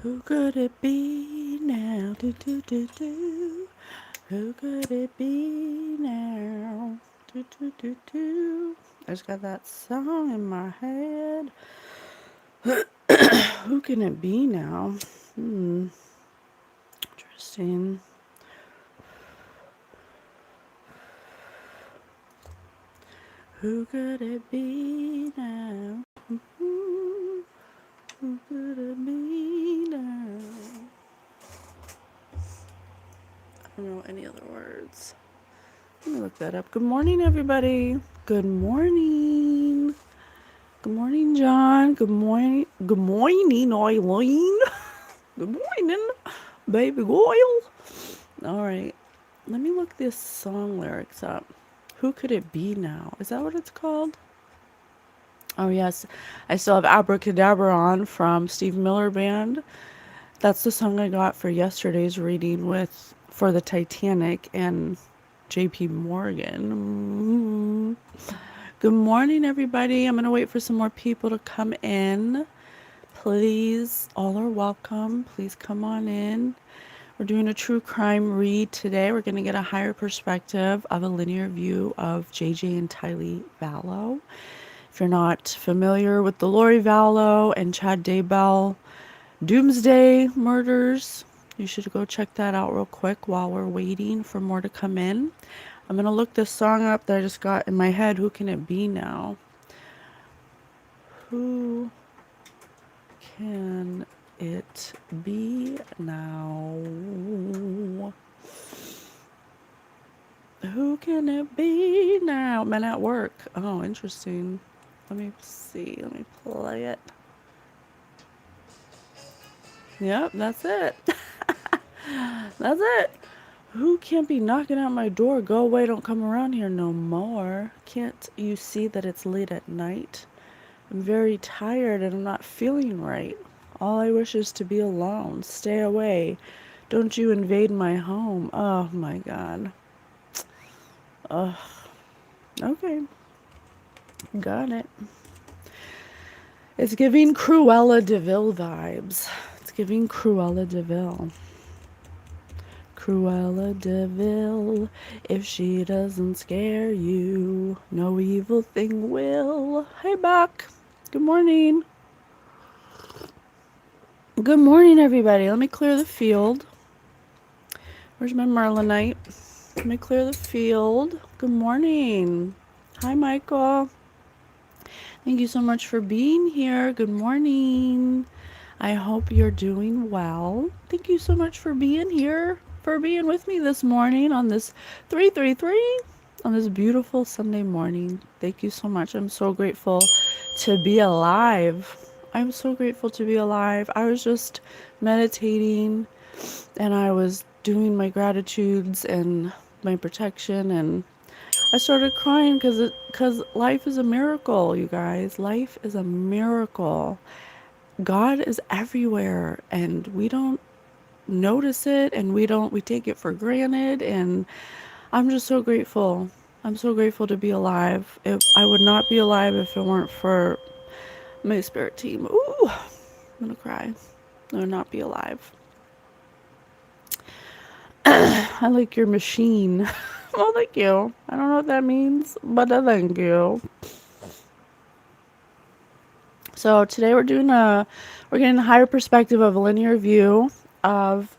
Who could it be now? Do, do, do, do. Who could it be now? Do, do, do, do. I just got that song in my head. Who can it be now? Interesting. Who could it be now? Who could it be now? I don't know any other words. Let me look that up. Good morning, everybody. Good morning. Good morning, John. Good morning. Good morning, Eileen. Good morning, baby girl. All right. Let me look this song lyrics up. Who could it be now? Is that what it's called? Oh, yes. I still have Abracadabra on from Steve Miller Band. That's the song I got for yesterday's reading for the Titanic and JP Morgan. Good morning, everybody. I'm going to wait for some more people to come in. Please, all are welcome. Please come on in. We're doing a true crime read today. We're going to get a higher perspective of a linear view of JJ and Tylee Vallow. If you're not familiar with the Lori Vallow and Chad Daybell Doomsday murders, you should go check that out real quick while we're waiting for more to come in. I'm going to look this song up that I just got in my head. Who can it be now? Who can it be now? Who can it be now? Men at work. Oh, interesting. Let me see. Let me play it. Yep, that's it. That's it. Who can't be knocking at my door? Go away, don't come around here no more. Can't you see that it's late at night? I'm very tired and I'm not feeling right. All I wish is to be alone. Stay away. Don't you invade my home. Oh my God. Ugh. Okay. Got it. It's giving Cruella de Vil vibes. It's giving Cruella de Vil. Cruella de Vil, if she doesn't scare you, no evil thing will. Hey, Buck. Good morning. Good morning, everybody. Let me clear the field. Where's my Marlinite? Let me clear the field. Good morning. Hi, Michael. Thank you so much for being here. Good morning. I hope you're doing well. Thank you so much for being here, for being with me this morning on this 333, on this beautiful Sunday morning. Thank you so much. I'm so grateful to be alive. I'm so grateful to be alive. I was just meditating and I was doing my gratitudes and my protection, and I started crying because life is a miracle, you guys. Life is a miracle. God is everywhere and we don't notice it, and we take it for granted, and I'm just so grateful. I'm so grateful to be alive. I would not be alive if it weren't for my spirit team. Ooh, I'm gonna cry. I would not be alive. I like your machine. Well, thank you. I don't know what that means, but thank you. So today we're getting a higher perspective of a linear view of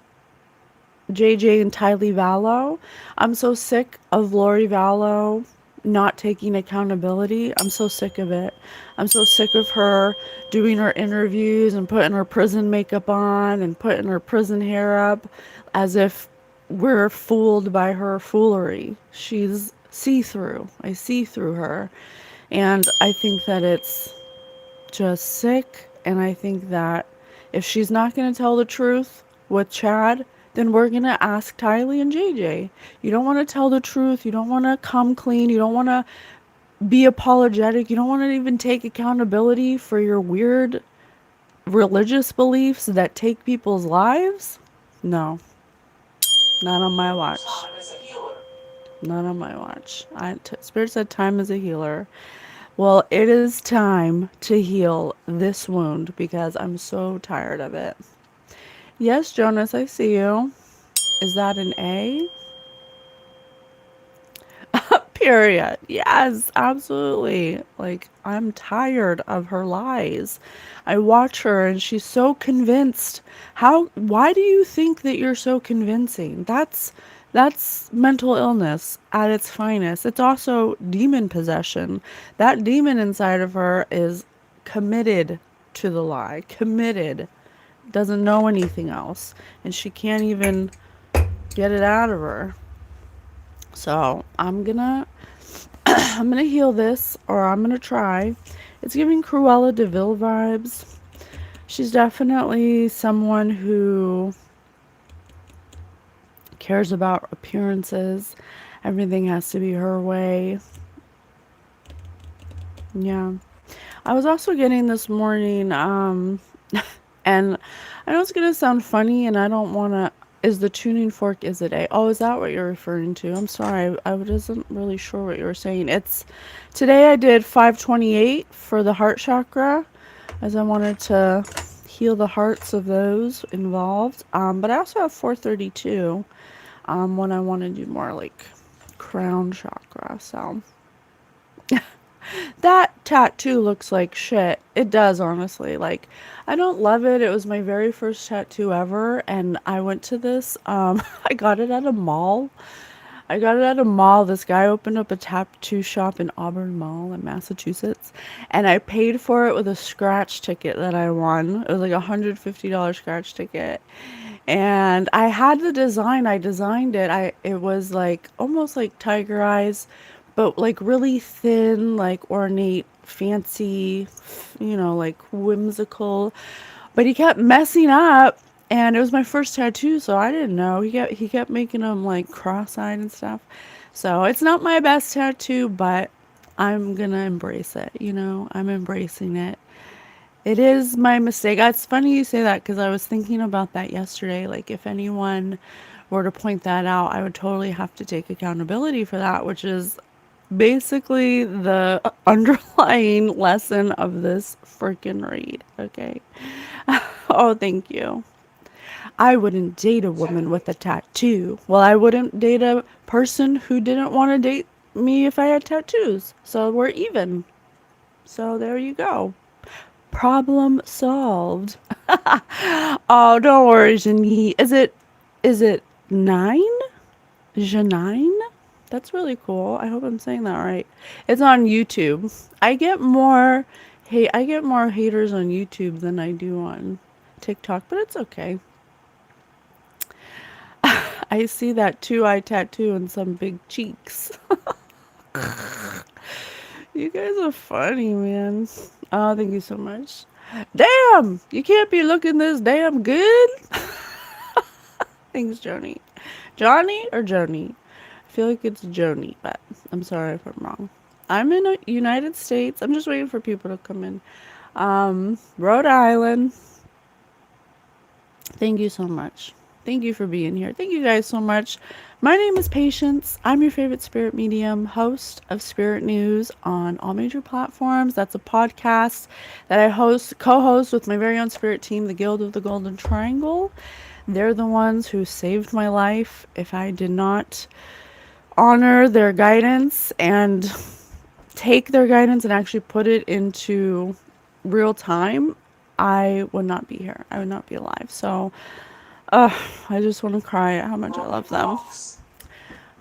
JJ and Tylee Vallow. I'm so sick of Lori Vallow not taking accountability. I'm so sick of it. I'm so sick of her doing her interviews and putting her prison makeup on and putting her prison hair up as if we're fooled by her foolery. She's see-through. I see through her. And I think that it's just sick. And I think that if she's not going to tell the truth with Chad, then we're going to ask Tylee and JJ. You don't want to tell the truth. You don't want to come clean. You don't want to be apologetic. You don't want to even take accountability for your weird religious beliefs that take people's lives. No, not on my watch. Not on my watch. Spirit said time is a healer. Well, it is time to heal this wound because I'm so tired of it. Yes, Jonas, I see you. Is that an A? Period. Yes, absolutely. Like, I'm tired of her lies. I watch her and she's so convinced. Why do you think that you're so convincing? That's mental illness at its finest. It's also demon possession. That demon inside of her is committed to the lie, committed, doesn't know anything else, and she can't even get it out of her. So I'm gonna heal this, or I'm gonna try. It's giving Cruella de Vil vibes. She's definitely someone who cares about appearances. Everything has to be her way. Yeah. I was also getting this morning, and I know it's gonna sound funny, and I don't wanna. Is the tuning fork, is it A? Oh, is that what you're referring to? I'm sorry, I wasn't really sure what you were saying. It's today I did 528 for the heart chakra, as I wanted to heal the hearts of those involved. But I also have 432 when I want to do more like crown chakra. So that tattoo looks like shit. It does, honestly. Like, I don't love it. It was my very first tattoo ever, and I went to this. I got it at a mall. I got it at a mall. This guy opened up a tattoo shop in Auburn Mall in Massachusetts, and I paid for it with a scratch ticket that I won. It was like $150 scratch ticket. And I had the design. I designed it. It was like almost like tiger eyes, but like really thin, like ornate, fancy, like whimsical. But he kept messing up, and it was my first tattoo, so I didn't know. He kept making them like cross-eyed and stuff. So it's not my best tattoo, but I'm gonna embrace it. I'm embracing it. It is my mistake. It's funny you say that because I was thinking about that yesterday. Like, if anyone were to point that out, I would totally have to take accountability for that, which is basically the underlying lesson of this freaking read. Okay. Oh, thank you. I wouldn't date a woman with a tattoo. Well, I wouldn't date a person who didn't want to date me if I had tattoos. So we're even. So there you go. Problem solved. Oh, don't worry, Janine. Is it 9? Janine? That's really cool. I hope I'm saying that right. It's on YouTube. I get more haters on YouTube than I do on TikTok, but it's okay. I see that 2-eye tattoo and some big cheeks. You guys are funny, man. Oh, thank you so much. Damn, you can't be looking this damn good. Thanks, Joni. Johnny or Joni? I feel like it's Joni, but I'm sorry if I'm wrong. I'm in the United States. I'm just waiting for people to come in. Rhode Island. Thank you so much. Thank you for being here. Thank you guys so much. My name is Patience. I'm your favorite spirit medium, host of Spirit News on all major platforms. That's a podcast that I co-host with my very own spirit team, the Guild of the Golden Triangle. They're the ones who saved my life. If I did not honor their guidance and take their guidance and actually put it into real time, I would not be here. I would not be alive. So, I just want to cry at how much I love them.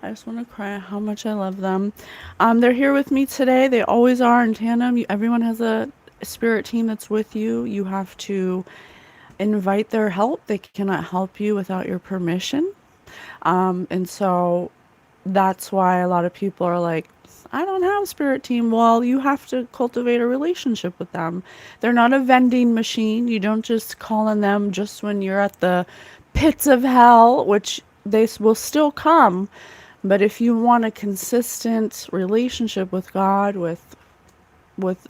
I just want to cry at how much I love them. They're here with me today. They always are in tandem. Everyone has a spirit team that's with you. You have to invite their help. They cannot help you without your permission. And so that's why a lot of people are like, I don't have a spirit team. Well, you have to cultivate a relationship with them. They're not a vending machine. You don't just call on them just when you're at the pits of hell, which they will still come. But if you want a consistent relationship with God, with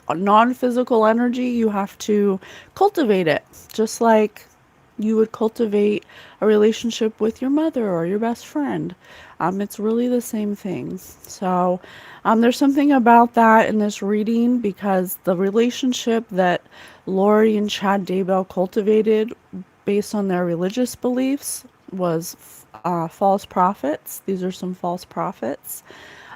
non-physical energy, you have to cultivate it, just like you would cultivate a relationship with your mother or your best friend. It's really the same thing. So there's something about that in this reading, because the relationship that Lori and Chad Daybell cultivated based on their religious beliefs was false prophets. These are some false prophets.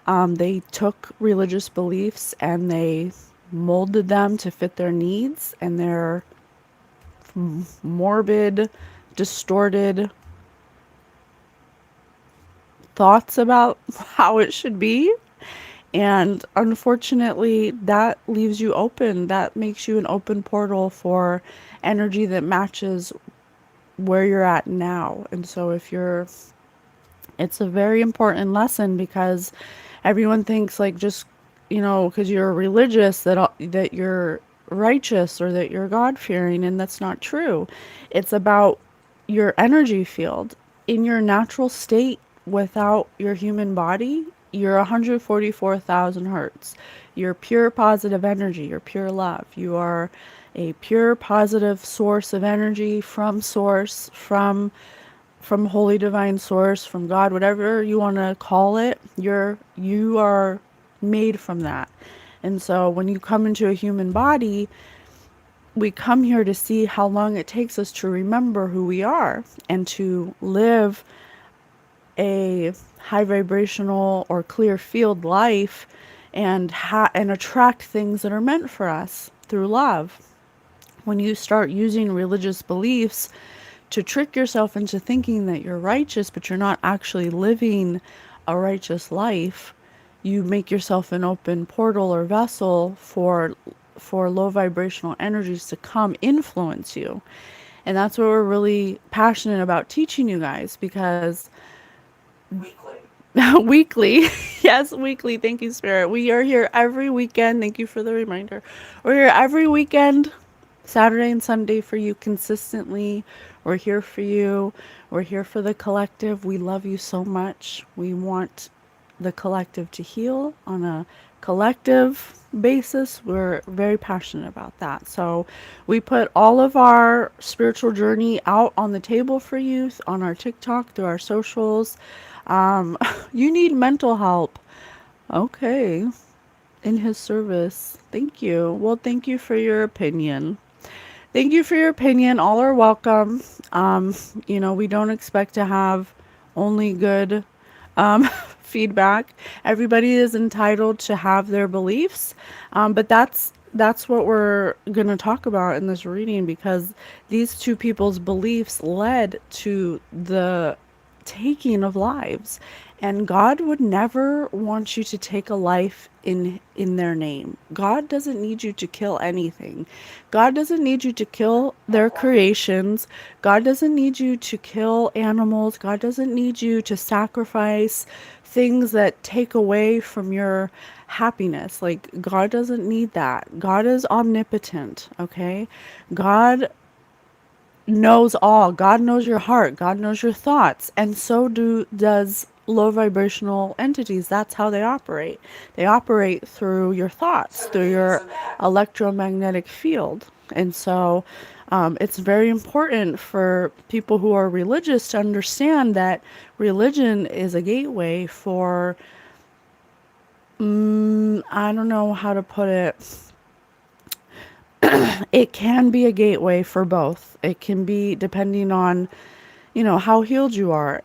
They took religious beliefs and they molded them to fit their needs and their morbid, distorted thoughts about how it should be. And unfortunately, that leaves you open. That makes you an open portal for energy that matches where you're at now. And so if you're, it's a very important lesson because everyone thinks like just, because you're religious that you're righteous or that you're God-fearing, and that's not true. It's about your energy field. In your natural state without your human body, you're 144,000 hertz. You're pure positive energy. You're pure love. You are a pure positive source of energy from source, from holy divine source, from God, whatever you want to call it. You are made from that. And so when you come into a human body, we come here to see how long it takes us to remember who we are and to live a high vibrational or clear field life and and attract things that are meant for us through love. When you start using religious beliefs to trick yourself into thinking that you're righteous, but you're not actually living a righteous life, you make yourself an open portal or vessel for low vibrational energies to come influence you. And that's what we're really passionate about teaching you guys, because weekly. Yes, weekly. Thank you, Spirit. We are here every weekend. Thank you for the reminder. We're here every weekend, Saturday and Sunday, for you consistently. We're here for you. We're here for the collective. We love you so much. We want the collective to heal on a collective basis. We're very passionate about that. So we put all of our spiritual journey out on the table for you on our TikTok, through our socials. You need mental help. Okay. In his service. Thank you. Well, thank you for your opinion. Thank you for your opinion. All are welcome. We don't expect to have only good feedback. Everybody is entitled to have their beliefs, but that's what we're going to talk about in this reading, because these two people's beliefs led to the taking of lives, and God would never want you to take a life in their name. God doesn't need you to kill anything. God doesn't need you to kill their creations. God doesn't need you to kill animals. God doesn't need you to sacrifice things that take away from your happiness. Like, God doesn't need that. God is omnipotent, okay? God knows all. God knows your heart. God knows your thoughts. And so does low vibrational entities. That's how they operate. They operate through your thoughts, through your electromagnetic field. And so it's very important for people who are religious to understand that religion is a gateway for, I don't know how to put it. It can be a gateway for both. It can be, depending on, how healed you are.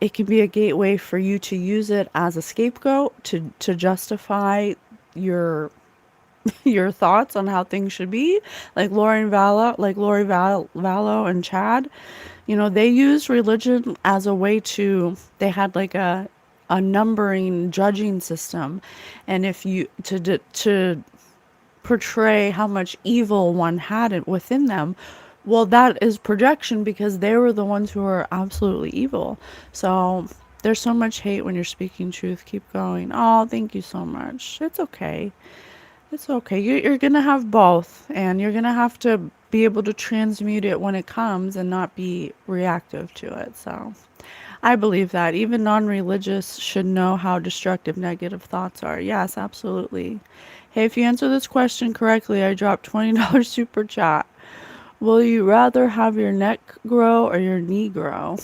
It can be a gateway for you to use it as a scapegoat to justify your your thoughts on how things should be. Like Vallow and Chad, they used religion as a way they had like a numbering judging system, and if you to portray how much evil one had it within them. Well, that is projection, because they were the ones who were absolutely evil. So there's so much hate when you're speaking truth. Keep going. Oh, thank you so much. It's okay. It's okay. You're going to have both, and you're going to have to be able to transmute it when it comes and not be reactive to it. So I believe that even non-religious should know how destructive negative thoughts are. Yes, absolutely. Hey, if you answer this question correctly, I dropped $20 super chat. Will you rather have your neck grow or your knee grow?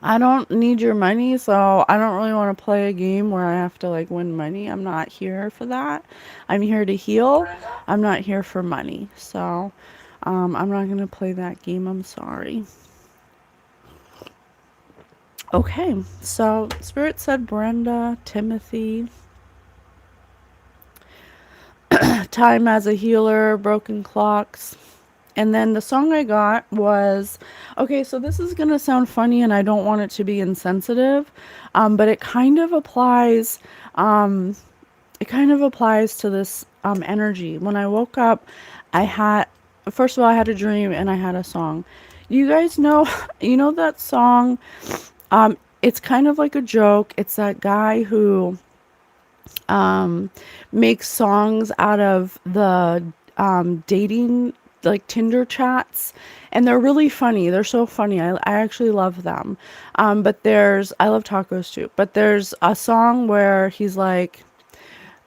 I don't need your money, so I don't really want to play a game where I have to like win money. I'm not here for that. I'm here to heal. I'm not here for money. So I'm not going to play that game. I'm sorry. Okay, so Spirit said Brenda, Timothy, Time as a Healer, Broken Clocks. And then the song I got was, okay, so this is going to sound funny and I don't want it to be insensitive, but it kind of applies, to this energy. When I woke up, I had, first of all, I had a dream and I had a song. You guys know, you know that song, it's kind of like a joke. It's that guy who makes songs out of the dating, like Tinder chats, and they're really funny. They're so funny. I actually love them. But I love tacos too. But there's a song where he's like,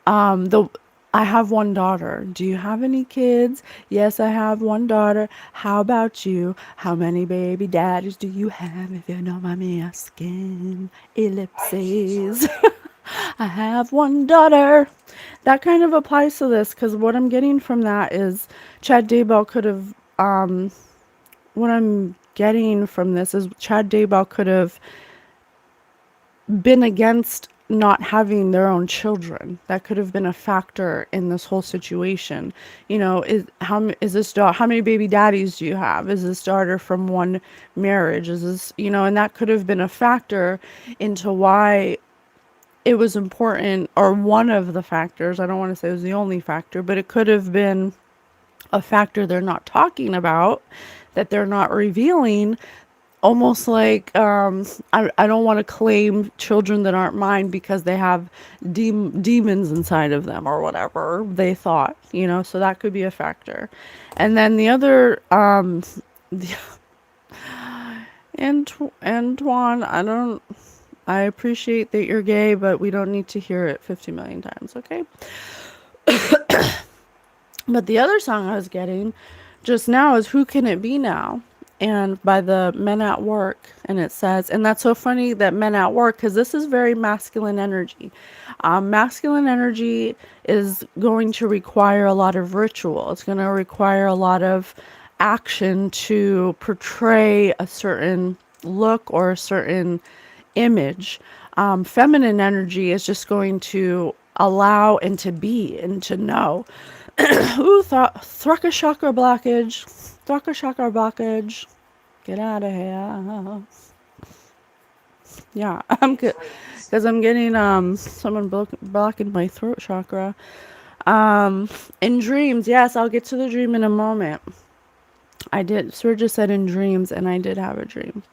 the I have one daughter. Do you have any kids? Yes, I have one daughter. How about you? How many baby daddies do you have? If you know what I'm asking. Ellipses. I have one daughter. That kind of applies to this because what I'm getting from that is Chad Daybell could have, what I'm getting from this is Chad Daybell could have been against not having their own children. That could have been a factor in this whole situation. You know, how many baby daddies do you have? Is this daughter from one marriage? Is this, and that could have been a factor into why it was important, or one of the factors. I don't want to say it was the only factor, but it could have been a factor they're not talking about, that they're not revealing. Almost like, I don't want to claim children that aren't mine because they have demons inside of them or whatever they thought, so that could be a factor. And then the other, the, Antoine, I appreciate that you're gay, but we don't need to hear it 50 million times, okay? But the other song I was getting just now is Who Can It Be Now? And by the Men at Work. And it says, and that's so funny that Men at Work, because this is very masculine energy. Masculine energy is going to require a lot of ritual. It's going to require a lot of action to portray a certain look or a certain image. Feminine energy is just going to allow and to be and to know. Ooh, Thraka chakra blockage. Thraka chakra blockage. Get out of here. Yeah, I'm good. Because I'm getting someone blocking my throat chakra. In dreams, yes, I'll get to the dream in a moment. I did. Sir just said in dreams, and I did have a dream.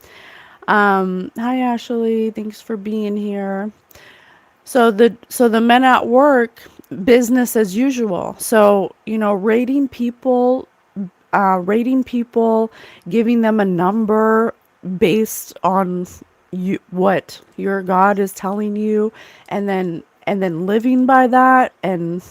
Hi Ashley, thanks for being here. So the Men at Work, business as usual. So, rating people, giving them a number based on what your God is telling you, and then living by that, and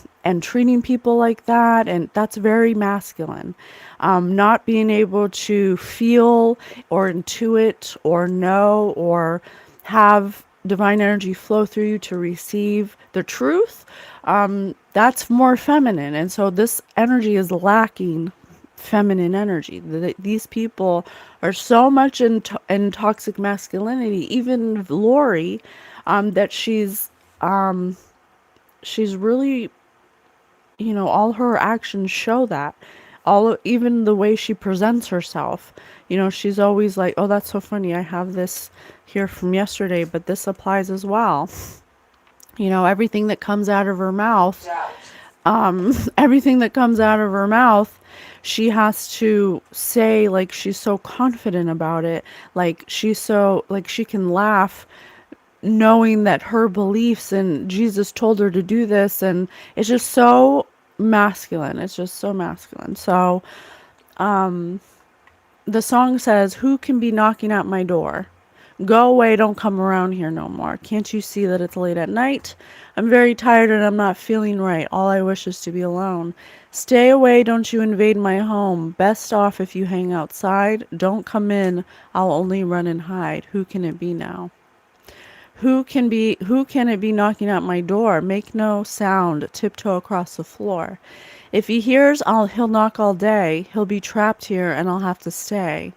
treating people like that, and that's very masculine. Not being able to feel or intuit or know or have divine energy flow through you to receive the truth, that's more feminine. And so this energy is lacking feminine energy. These people are so much in toxic masculinity. Even Lori, that she's really, all her actions show that. Even the way she presents herself, she's always like, oh, that's so funny. I have this here from yesterday, but this applies as well. Everything that comes out of her mouth, she has to say, like, she's so confident about it. Like, she can laugh knowing that her beliefs and Jesus told her to do this, and it's just so masculine. It's just so masculine. So the song says, who can be knocking at my door? Go away, don't come around here no more. Can't you see that it's late at night? I'm very tired and I'm not feeling right. All I wish is to be alone. Stay away, don't you invade my home. Best off if you hang outside. Don't come in, I'll only run and hide. Who can it be now? Who can it be knocking at my door? Make no sound, tiptoe across the floor. If he hears, he'll knock all day. He'll be trapped here and I'll have to stay.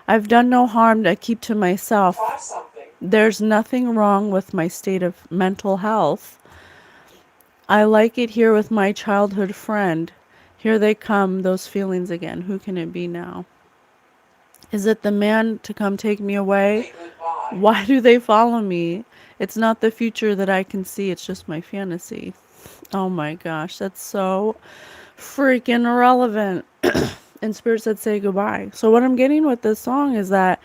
I've done no harm I keep to myself. There's nothing wrong with my state of mental health. I like it here with my childhood friend. Here they come, those feelings again. Who can it be now? Is it the man to come take me away? Why do they follow me? It's not the future that I can see. It's just my fantasy. Oh my gosh, that's so freaking irrelevant. And Spirit said, say goodbye. So what I'm getting with this song is that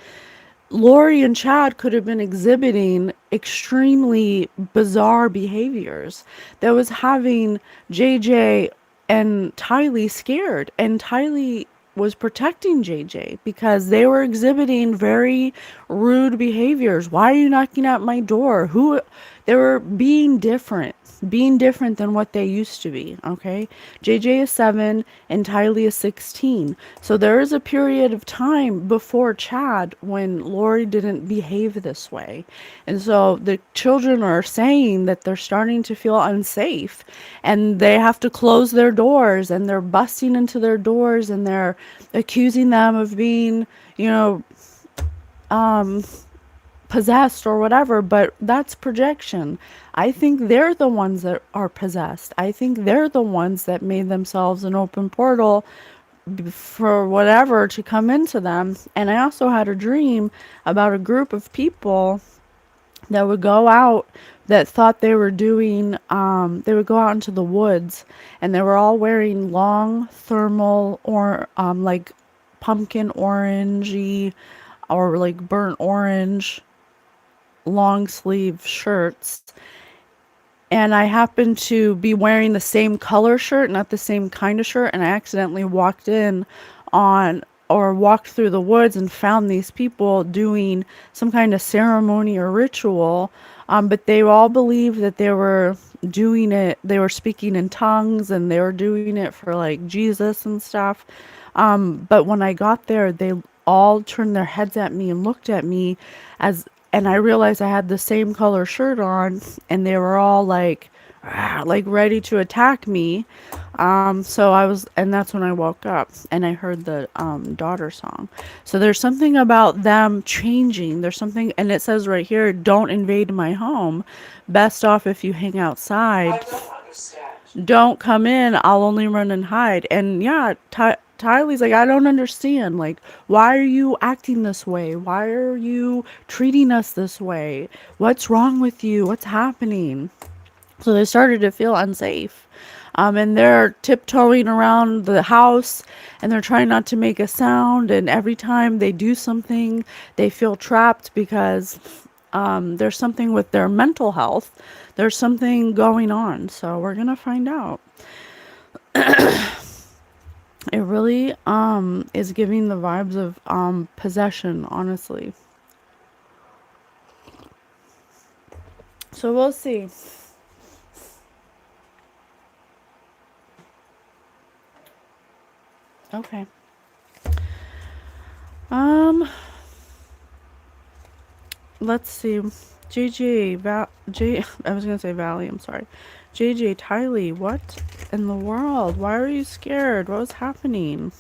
Lori and Chad could have been exhibiting extremely bizarre behaviors that was having JJ and Tylee scared. And Tylee was protecting JJ because they were exhibiting very rude behaviors. Why are you knocking at my door? They were being different than what they used to be. Okay. JJ is 7 and Tylee is 16. So there is a period of time before Chad when Lori didn't behave this way. And so the children are saying that they're starting to feel unsafe and they have to close their doors, and they're busting into their doors and they're accusing them of being, possessed or whatever, but that's projection. I think they're the ones that are possessed. I think they're the ones that made themselves an open portal for whatever to come into them. And I also had a dream about a group of people that would go out that thought they were doing, they would go out into the woods and they were all wearing long thermal or like pumpkin orangey or like burnt orange long sleeve shirts. And I happened to be wearing the same color shirt, not the same kind of shirt. And I accidentally walked through the woods and found these people doing some kind of ceremony or ritual. But they all believed that they were doing it. They were speaking in tongues and they were doing it for like Jesus and stuff. But when I got there, they all turned their heads at me and looked at me and I realized I had the same color shirt on, and they were all like ready to attack me. And that's when I woke up and I heard the daughter song. So there's something about them changing. There's something, and it says right here, don't invade my home. Best off if you hang outside. Don't come in. I'll only run and hide. And yeah, Tylee's like, I don't understand. Like, why are you acting this way? Why are you treating us this way? What's wrong with you? What's happening? So they started to feel unsafe. And they're tiptoeing around the house and they're trying not to make a sound. And every time they do something, they feel trapped because there's something with their mental health. There's something going on. So we're going to find out. It really is giving the vibes of possession, honestly. So we'll see. Okay. Let's see. I was gonna say Valley, I'm sorry. JJ, Tylee, what in the world? Why are you scared? What was happening?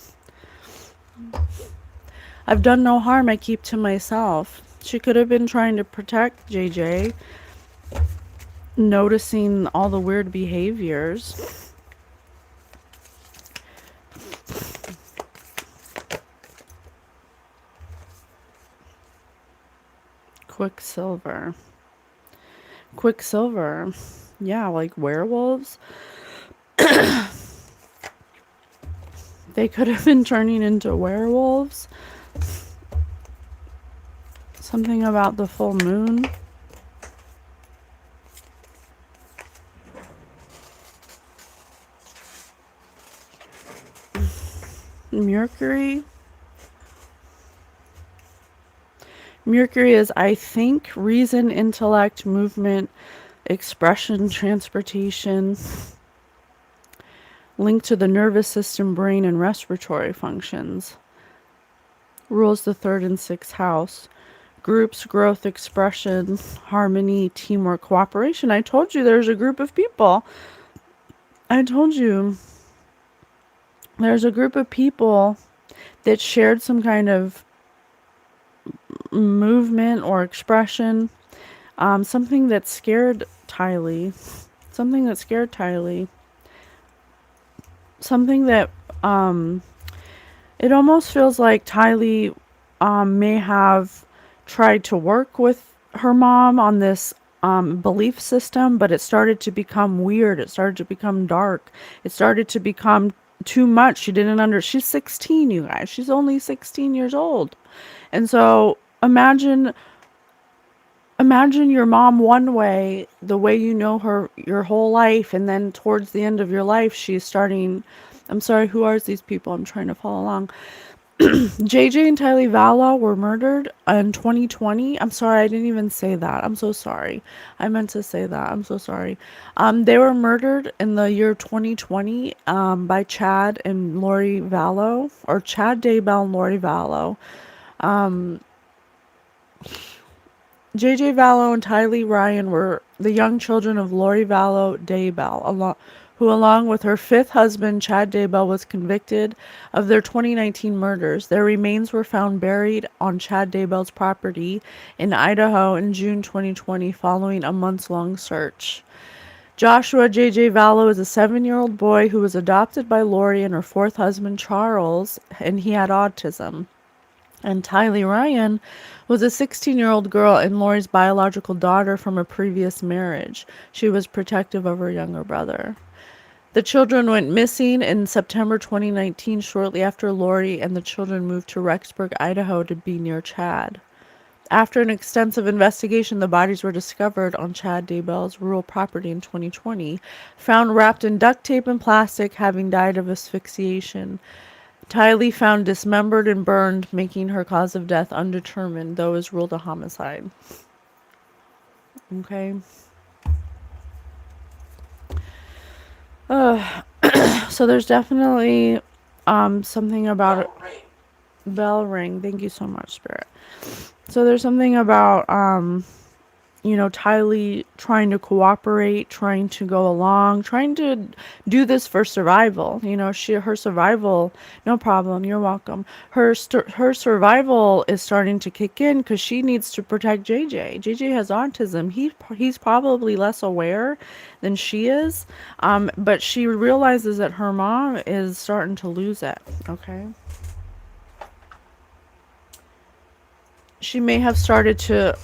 I've done no harm I keep to myself. She could have been trying to protect JJ, noticing all the weird behaviors. Quicksilver. Yeah, like werewolves. They could have been turning into werewolves. Something about the full moon. Mercury. Mercury is, I think, reason, intellect, movement, expression, transportation, linked to the nervous system, brain, and respiratory functions. Rules the 3rd and 6th house. Groups, growth, expression, harmony, teamwork, cooperation. I told you there's a group of people. I told you. There's a group of people that shared some kind of movement or expression, something that scared Tylee, something that scared Tylee, something that it almost feels like Tylee may have tried to work with her mom on this belief system, but it started to become weird. It started to become dark. It started to become too much. She didn't she's 16, you guys. She's only 16 years old. And so imagine your mom one way, the way you know her your whole life, and then towards the end of your life, she's starting. I'm sorry, who are these people? I'm trying to follow along. JJ and Tylee Vallow were murdered in 2020. I'm sorry, I didn't even say that. I'm so sorry. I meant to say that. I'm so sorry. They were murdered in the year 2020 by Chad and Lori Vallow, or Chad Daybell and Lori Vallow. JJ Vallow and Tylee Ryan were the young children of Lori Vallow Daybell, who along with her fifth husband, Chad Daybell, was convicted of their 2019 murders. Their remains were found buried on Chad Daybell's property in Idaho in June 2020 following a months-long search. Joshua J.J. Vallow is a 7-year-old boy who was adopted by Lori and her fourth husband, Charles, and he had autism. And Tylee Ryan was a 16-year-old girl and Lori's biological daughter from a previous marriage. She was protective of her younger brother. The children went missing in September 2019, shortly after Lori and the children moved to Rexburg, Idaho to be near Chad. After an extensive investigation, the bodies were discovered on Chad Daybell's rural property in 2020, found wrapped in duct tape and plastic, having died of asphyxiation. Tylee found dismembered and burned, making her cause of death undetermined, though is ruled a homicide. Okay. So there's definitely something about it. Bell ring. Thank you so much, Spirit. So there's something about Tylee trying to cooperate, trying to go along, trying to do this for survival. Her survival, no problem, you're welcome. Her survival is starting to kick in because she needs to protect JJ. JJ has autism. He's probably less aware than she is, but she realizes that her mom is starting to lose it. Okay. She may have started to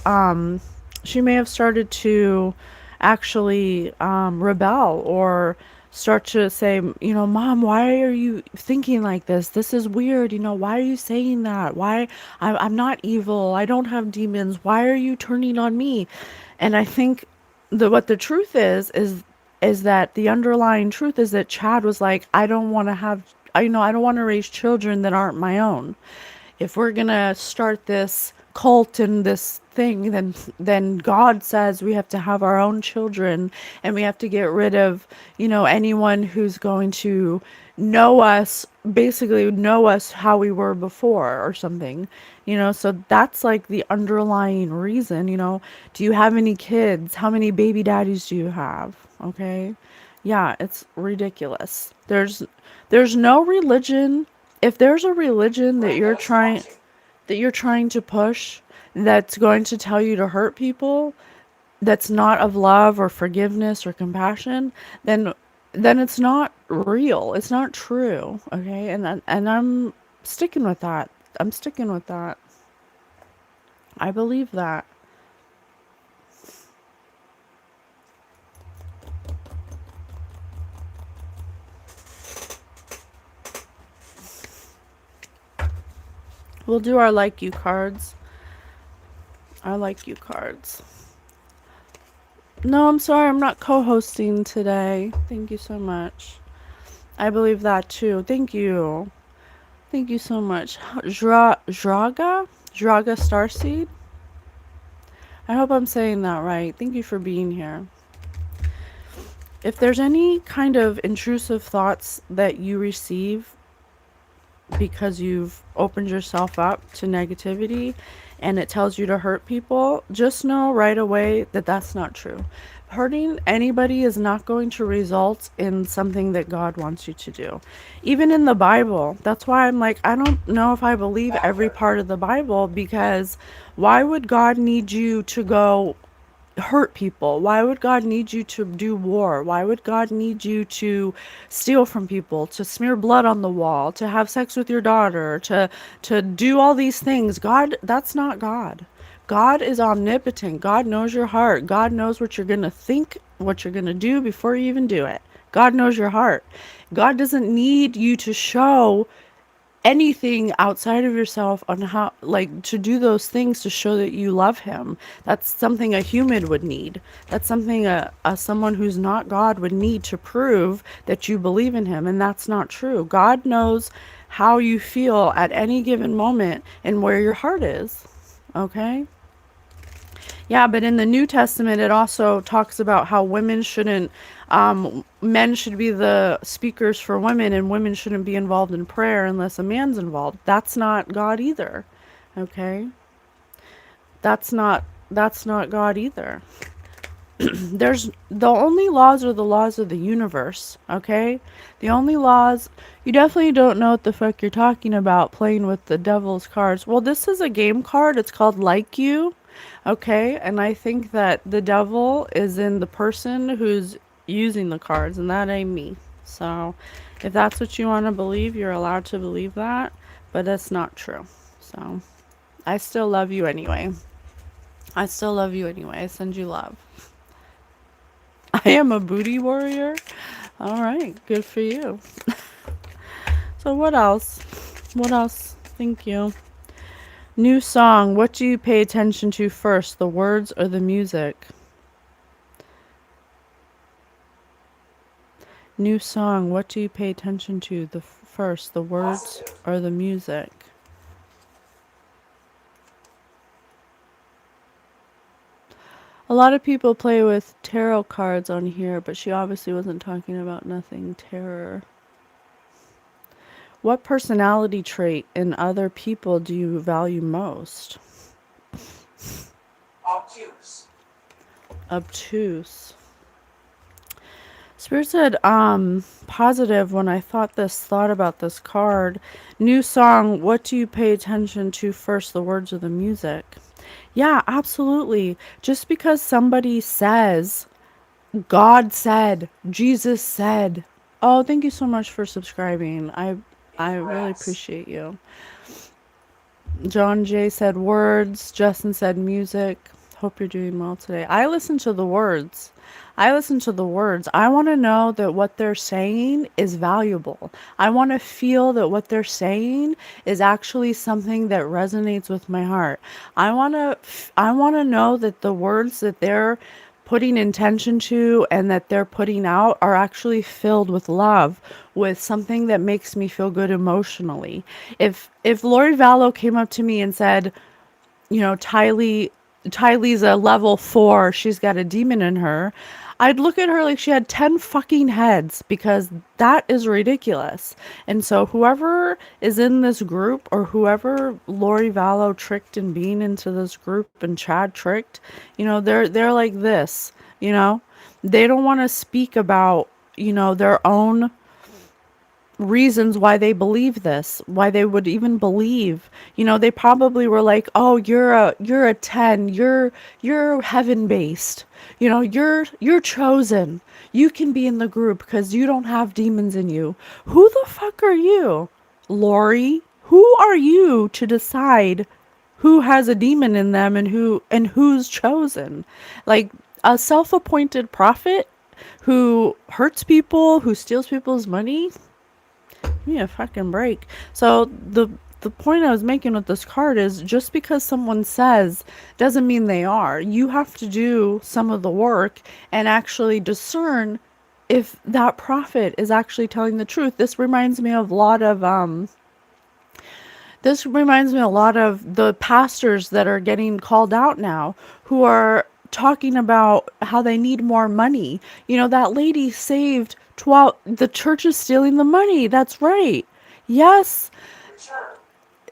actually rebel or start to say, Mom, why are you thinking like this? This is weird. Why are you saying that? Why? I'm not evil. I don't have demons. Why are you turning on me? And I think what the truth is that the underlying truth is that Chad was like, I don't want to raise children that aren't my own. If we're gonna start this cult and this thing, then God says we have to have our own children, and we have to get rid of anyone who's going to basically know us how we were before or something. So that's like the underlying reason. Do you have any kids? How many baby daddies do you have? Okay. Yeah, it's ridiculous. There's no religion. If there's a religion that you're trying to push that's going to tell you to hurt people, that's not of love or forgiveness or compassion, then it's not real. It's not true. Okay? And I'm sticking with that. I'm sticking with that. I believe that. We'll do our like you cards. Our like you cards. No, I'm sorry, I'm not co-hosting today. Thank you so much. I believe that too. Thank you. Thank you so much. Draga Starseed. I hope I'm saying that right. Thank you for being here. If there's any kind of intrusive thoughts that you receive because you've opened yourself up to negativity and it tells you to hurt people, just know right away that that's not true. hurting anybody is not going to result in something that God wants you to do. Even in the Bible. That's why I'm like, I don't know if I believe every part of the Bible, because why would God need you to go hurt people? Why would God need you to do war? Why would God need you to steal from people, to smear blood on the wall, to have sex with your daughter, to do all these things? God, that's not God. God is omnipotent. God knows your heart. God knows what you're going to think, what you're going to do before you even do it. God knows your heart. God doesn't need you to show anything outside of yourself on how, like, to do those things to show that you love him. That's something a human would need. That's something a someone who's not God would need to prove that you believe in him, and that's not true. God knows how you feel at any given moment and where your heart is. Okay? Yeah, but in the New Testament, it also talks about how women shouldn't, men should be the speakers for women, and women shouldn't be involved in prayer unless a man's involved. That's not God either. Okay? That's not God either. There's the only laws are the laws of the universe, okay? The only laws, you definitely don't know what the fuck you're talking about playing with the devil's cards. Well, this is a game card. It's called Like You, okay? And I think that the devil is in the person who's using the cards, and that ain't me. So, if that's what you want to believe, you're allowed to believe that, but that's not true. So, I still love you anyway. I still love you anyway. I send you love. I am a booty warrior. All right, good for you. So what else? What else? Thank you. New song. What do you pay attention to first, the words or the music? New song. What do you pay attention to the first, the words or the music? A lot of people play with tarot cards on here, but she obviously wasn't talking about nothing terror. What personality trait in other people do you value most? Obtuse. Obtuse. Spirit said, positive when I thought about this card. New song, what do you pay attention to first, the words or the music? Yeah, absolutely. Just because somebody says, God said, Jesus said. Oh, thank you so much for subscribing. I really appreciate you. John J said words. Justin said music. Hope you're doing well today. I listen to the words. I listen to the words. I want to know that what they're saying is valuable. I want to feel that what they're saying is actually something that resonates with my heart. I want to know that the words that they're putting intention to and that they're putting out are actually filled with love, with something that makes me feel good emotionally. If Lori Vallow came up to me and said, you know, Tylee's a level 4, she's got a demon in her, I'd look at her like she had 10 fucking heads, because that is ridiculous. And so whoever is in this group, or whoever Lori Vallow tricked in being into this group and Chad tricked, you know, they're like this, you know. They don't want to speak about, you know, their own reasons why they believe this, why they would even believe. You know, they probably were like, "Oh, you're a 10. You're heaven based. You know, you're chosen. You can be in the group because you don't have demons in you." Who the fuck are you, Lori? Who are you to decide who has a demon in them and who's chosen? Like a self-appointed prophet who hurts people, who steals people's money? Give me a fucking break. So the point I was making with this card is, just because someone says doesn't mean they are. You have to do some of the work and actually discern if that prophet is actually telling the truth. This reminds me a lot of the pastors that are getting called out now, who are talking about how they need more money. You know, that lady saved 12, the church is stealing the money. That's right. Yes, Return.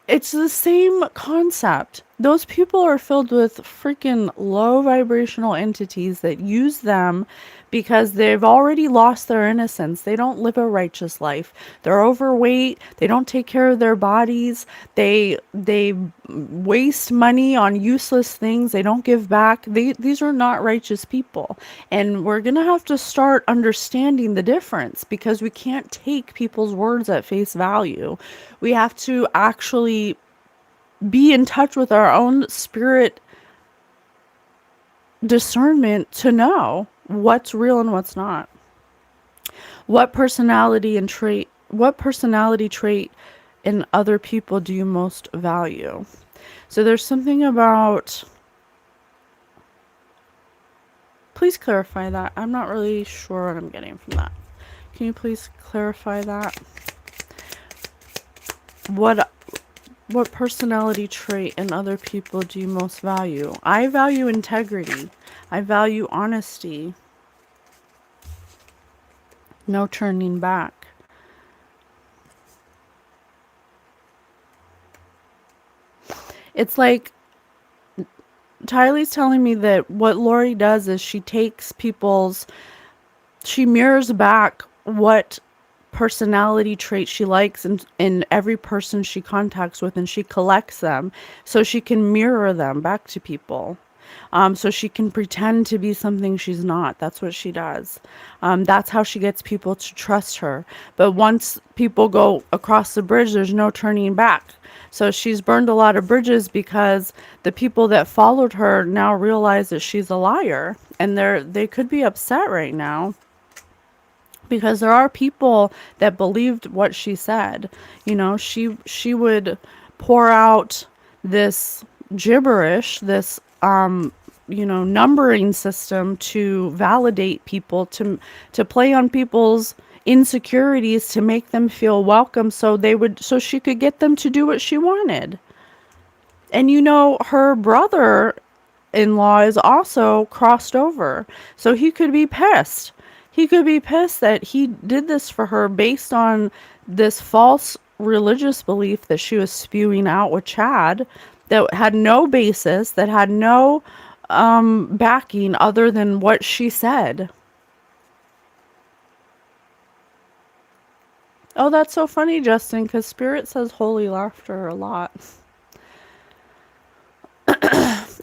it's the same concept. Those people are filled with freaking low vibrational entities that use them because they've already lost their innocence. They don't live a righteous life. They're overweight. They don't take care of their bodies. They waste money on useless things. They don't give back. These are not righteous people. And we're going to have to start understanding the difference because we can't take people's words at face value. We have to actually be in touch with our own spirit discernment to know what's real and what's not. What personality trait in other people do you most value? So there's something about, please clarify that. I'm not really sure what I'm getting from that. Can you please clarify that? What personality trait in other people do you most value? I value integrity. I value honesty. No turning back. It's like Tylee's telling me that what Lori does is she mirrors back what personality traits she likes in every person she contacts with, and she collects them so she can mirror them back to people. So she can pretend to be something she's not. That's what she does. That's how she gets people to trust her. But once people go across the bridge, there's no turning back. So she's burned a lot of bridges because the people that followed her now realize that she's a liar, and they could be upset right now because there are people that believed what she said. You know, she would pour out this gibberish, this numbering system to validate people, to play on people's insecurities, to make them feel welcome, so she could get them to do what she wanted. And her brother-in-law is also crossed over, so he could be pissed. He could be pissed that he did this for her based on this false religious belief that she was spewing out with Chad, that had no basis, that had no backing other than what she said. Oh, that's so funny, Justin, because Spirit says holy laughter a lot.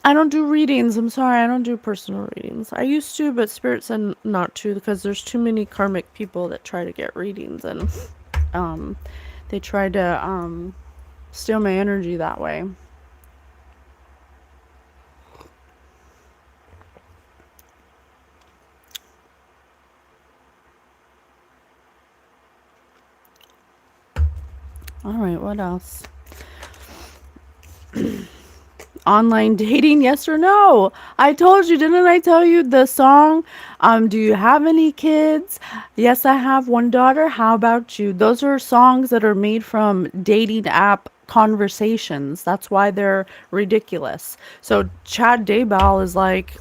I don't do readings. I'm sorry, I don't do personal readings. I used to, but Spirit said not to because there's too many karmic people that try to get readings, and they try to steal my energy that way. All right, what else? Online dating, yes or no? I told you, didn't I tell you the song? Do you have any kids? Yes, I have one daughter. How about you? Those are songs that are made from dating app conversations. That's why they're ridiculous. So Chad Daybell is like,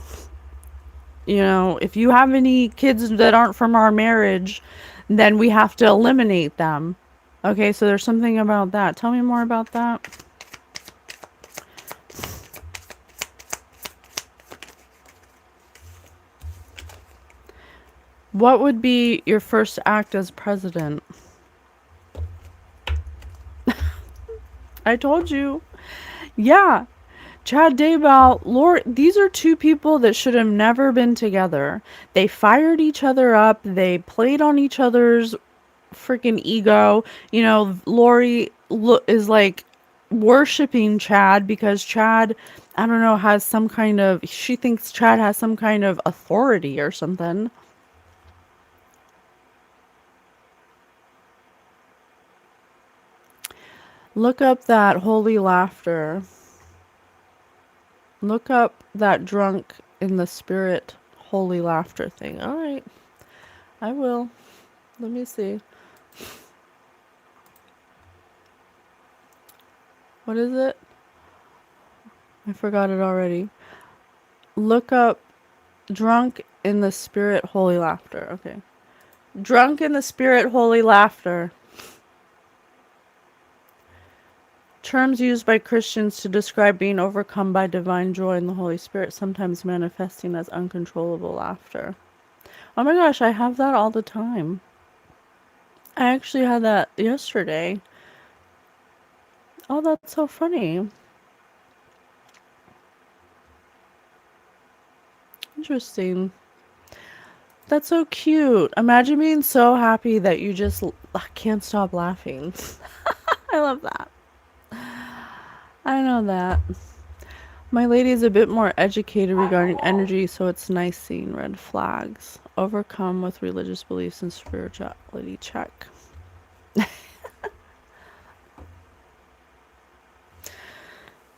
if you have any kids that aren't from our marriage, then we have to eliminate them. Okay, so there's something about that. Tell me more about that. What would be your first act as president? I told you. Yeah. Chad Daybell, Lord, these are two people that should have never been together. They fired each other up. They played on each other's freaking ego. Lori is like worshiping Chad because Chad, I don't know, she thinks Chad has some kind of authority or something. Look up that holy laughter. Look up that drunk in the spirit holy laughter thing. All right. I will. Let me see. What is it? I forgot it already. Look up drunk in the spirit holy laughter. Okay. Drunk in the spirit holy laughter. Terms used by Christians to describe being overcome by divine joy in the Holy Spirit, sometimes manifesting as uncontrollable laughter. Oh my gosh, I have that all the time. I actually had that yesterday. Oh, that's so funny. Interesting. That's so cute. Imagine being so happy that you just can't stop laughing. I love that. I know that. My lady is a bit more educated regarding energy, so it's nice seeing red flags. Overcome with religious beliefs and spirituality check.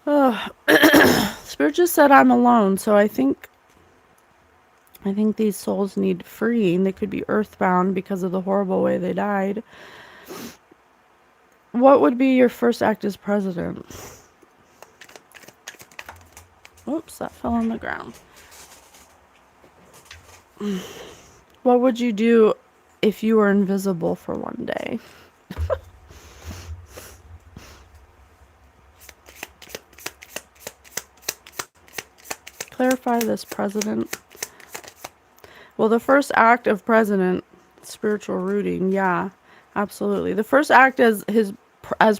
Oh, Spirit just said I'm alone, so I think these souls need freeing. They could be earthbound because of the horrible way they died. What would be your first act as president? Oops, that fell on the ground. What would you do if you were invisible for one day? Clarify this, President. Well, the first act of president, spiritual rooting, yeah, absolutely. The first act as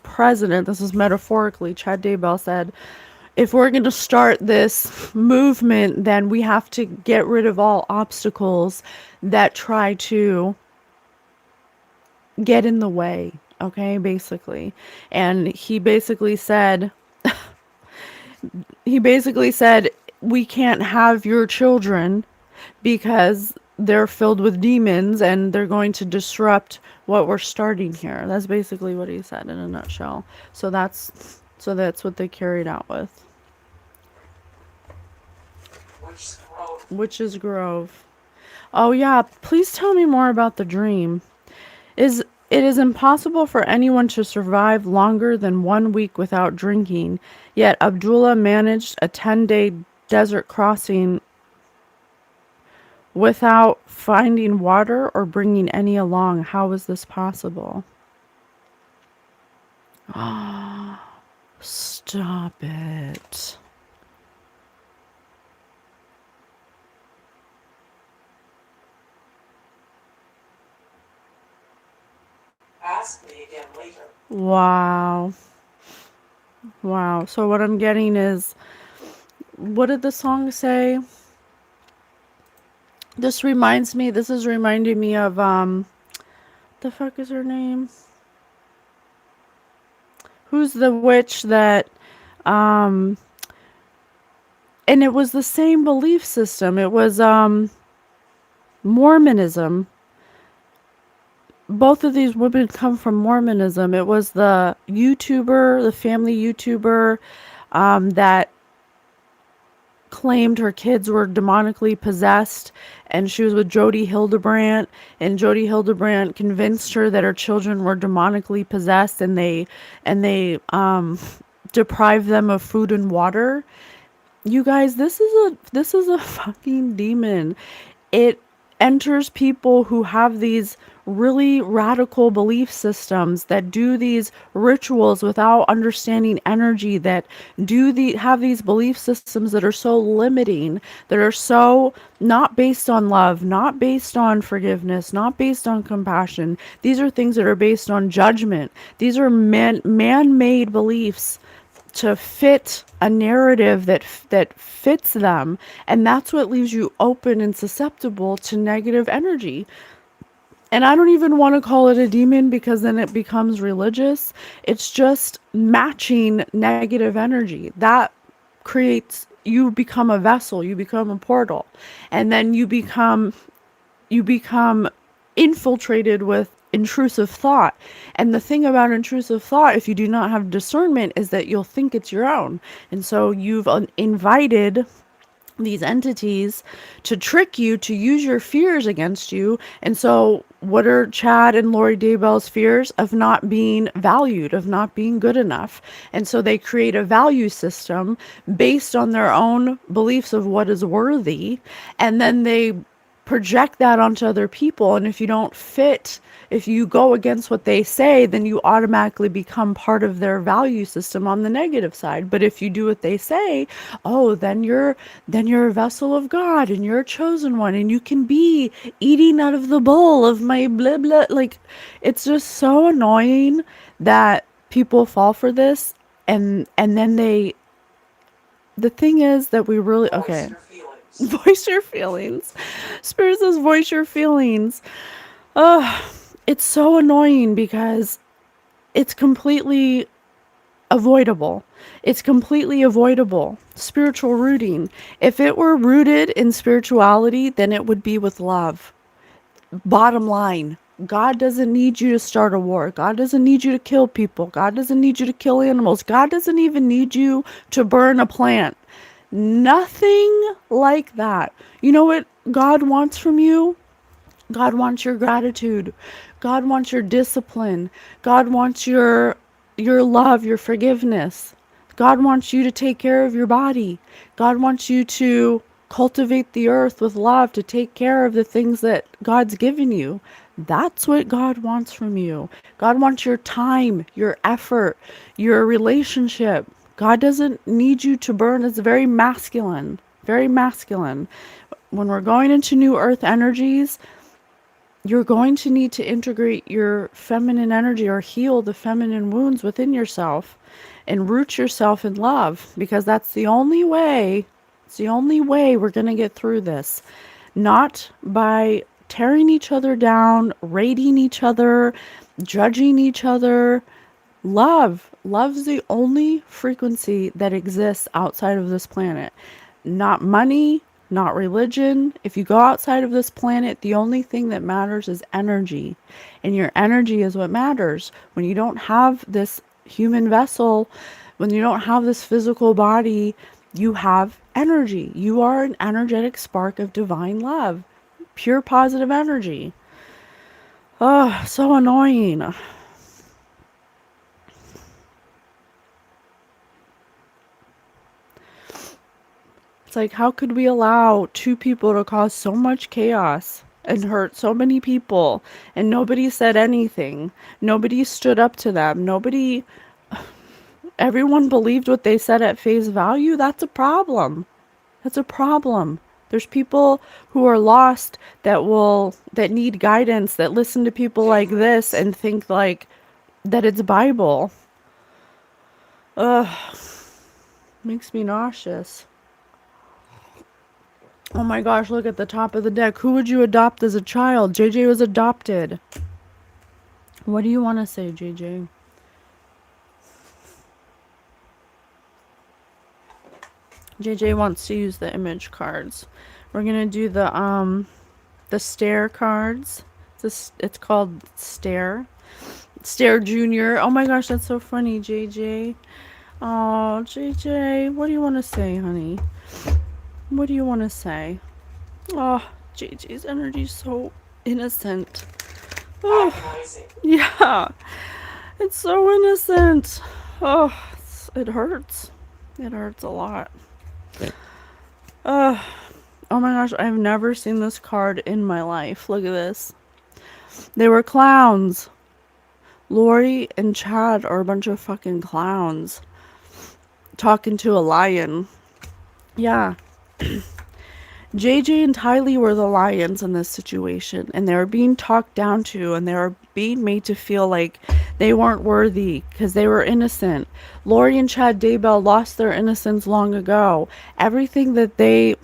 president, this is metaphorically, Chad Daybell said, if we're going to start this movement, then we have to get rid of all obstacles that try to get in the way, okay, basically. And he basically said, we can't have your children because they're filled with demons and they're going to disrupt what we're starting here. That's basically what he said in a nutshell. So that's what they carried out with. Witch's Grove. Oh yeah, please tell me more about the dream. It is impossible for anyone to survive longer than 1 week without drinking, yet Abdullah managed a 10-day desert crossing without finding water or bringing any along. How is this possible? Stop it. Ask me again later. Wow. Wow. So what I'm getting is, what did the song say? This is reminding me of, the fuck is her name? Who's the witch that, and it was the same belief system. It was, Mormonism. Both of these women come from Mormonism. It was the family YouTuber, that claimed her kids were demonically possessed, and she was with Jody Hildebrandt, and Jody Hildebrandt convinced her that her children were demonically possessed, and they deprived them of food and water. You guys, this is a fucking demon. It enters people who have these really radical belief systems, that do these rituals without understanding energy, that have these belief systems that are so limiting, that are so not based on love, not based on forgiveness, not based on compassion. These are things that are based on judgment. These are man-made beliefs to fit a narrative that fits them, and that's what leaves you open and susceptible to negative energy. And I don't even want to call it a demon, because then it becomes religious. It's just matching negative energy. That creates, you become a vessel, you become a portal, and then you become infiltrated with intrusive thought. And the thing about intrusive thought, if you do not have discernment, is that you'll think it's your own. And so you've invited these entities to trick you, to use your fears against you. And so what are Chad and Lori Daybell's fears? Of not being valued, of not being good enough. And so they create a value system based on their own beliefs of what is worthy, and then they project that onto other people. And if you don't fit, if you go against what they say, then you automatically become part of their value system on the negative side. But if you do what they say, oh, then you're a vessel of God and you're a chosen one and you can be eating out of the bowl of my blah blah. Like, it's just so annoying that people fall for this. And then the thing is that we really, Voice okay, your feelings. voice your feelings. Spirit says voice your feelings. Ugh, it's so annoying because it's completely avoidable. It's completely avoidable. Spiritual rooting. If it were rooted in spirituality, then it would be with love. Bottom line, God doesn't need you to start a war. God doesn't need you to kill people. God doesn't need you to kill animals. God doesn't even need you to burn a plant. Nothing like that. You know what God wants from you? God wants your gratitude. God wants your discipline. God wants your love, your forgiveness. God wants you to take care of your body. God wants you to cultivate the earth with love, to take care of the things that God's given you. That's what God wants from you. God wants your time, your effort, your relationship. God doesn't need you to burn. It's very masculine. Very masculine. When we're going into new earth energies, you're going to need to integrate your feminine energy or heal the feminine wounds within yourself and root yourself in love, because that's the only way. It's the only way we're going to get through this. Not by tearing each other down, rating each other, judging each other. Love's the only frequency that exists outside of this planet. Not money, not religion. If you go outside of this planet, the only thing that matters is energy. And your energy is what matters. When you don't have this human vessel, when you don't have this physical body, you have energy. You are an energetic spark of divine love. Pure positive energy. Oh, so annoying. It's like, how could we allow two people to cause so much chaos and hurt so many people and nobody said anything? Nobody stood up to them. Everyone believed what they said at face value. That's a problem. That's a problem. There's people who are lost that need guidance, that listen to people like this and think like that it's Bible. Ugh, makes me nauseous. Oh my gosh, look at the top of the deck. Who would you adopt as a child? JJ was adopted. What do you want to say, JJ? JJ wants to use the image cards. We're going to do the stare cards. It's called Stare. Stare Junior. Oh my gosh, that's so funny, JJ. Oh, JJ, what do you want to say, honey? What do you want to say? Oh, JJ's energy is so innocent. Oh, Agonizing. yeah. It's so innocent. Oh, it hurts. It hurts a lot. Oh my gosh, I've never seen this card in my life. Look at this. They were clowns. Lori and Chad are a bunch of fucking clowns. Talking to a lion. Yeah. JJ and Tylee were the lions in this situation, and they were being talked down to, and they were being made to feel like they weren't worthy because they were innocent. Lori and Chad Daybell lost their innocence long ago. Everything that they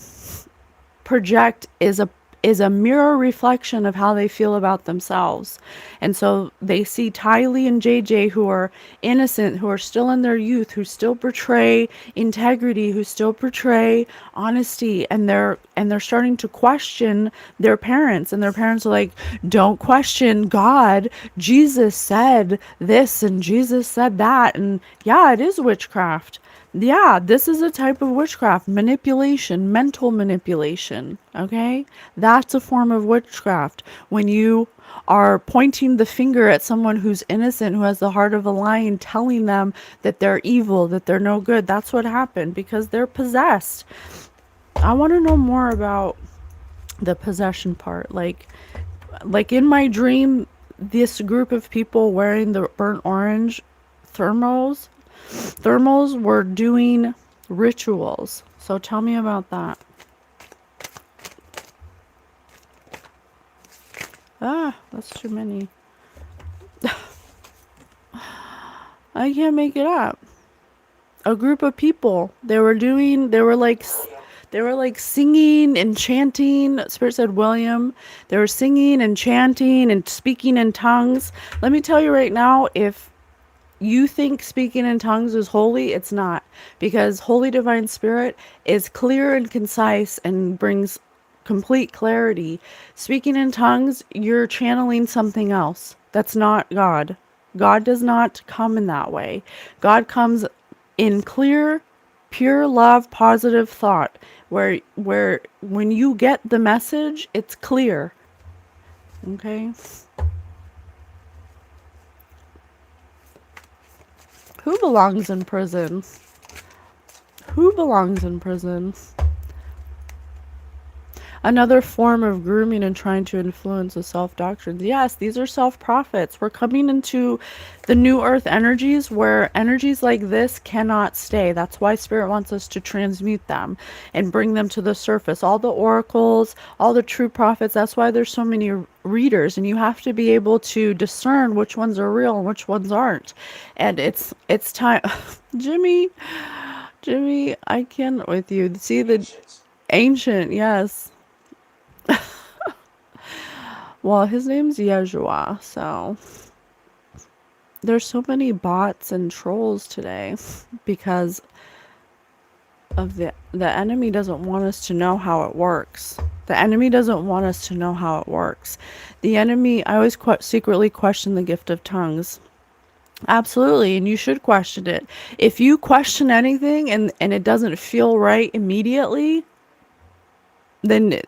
project is a mirror reflection of how they feel about themselves. And so they see Tylee and JJ, who are innocent, who are still in their youth, who still portray integrity, who still portray honesty, and they're starting to question their parents, and their parents are like, don't question God. Jesus said this and Jesus said that. And yeah, it is witchcraft. Yeah, this is a type of witchcraft. Manipulation, mental manipulation. Okay? That's a form of witchcraft. When you are pointing the finger at someone who's innocent, who has the heart of a lion, telling them that they're evil, that they're no good. That's what happened because they're possessed. I want to know more about the possession part. Like in my dream, this group of people wearing the burnt orange thermals were doing rituals. So tell me about that. Ah, that's too many. I can't make it up. A group of people. William. They were like singing and chanting. Spirit said William. They were singing and chanting and speaking in tongues. Let me tell you right now, if you think speaking in tongues is holy, it's not. Because Holy Divine Spirit is clear and concise and brings complete clarity. Speaking in tongues, you're channeling something else. That's not God. God does not come in that way. God comes in clear, pure love, positive thought, where when you get the message, it's clear. Okay? Who belongs in prison? Who belongs in prison? Another form of grooming and trying to influence the self-doctrines. Yes, these are self-prophets. We're coming into the new earth energies where energies like this cannot stay. That's why Spirit wants us to transmute them and bring them to the surface. All the oracles, all the true prophets, that's why there's so many readers, and you have to be able to discern which ones are real and which ones aren't. And it's time. Jimmy, I can't with you. See the Ancient. ancient, yes. Well, his name's Yeshua, so there's so many bots and trolls today because of the enemy doesn't want us to know how it works. The enemy doesn't want us to know how it works. The enemy, I always secretly question the gift of tongues. Absolutely, and you should question it. If you question anything and it doesn't feel right immediately, then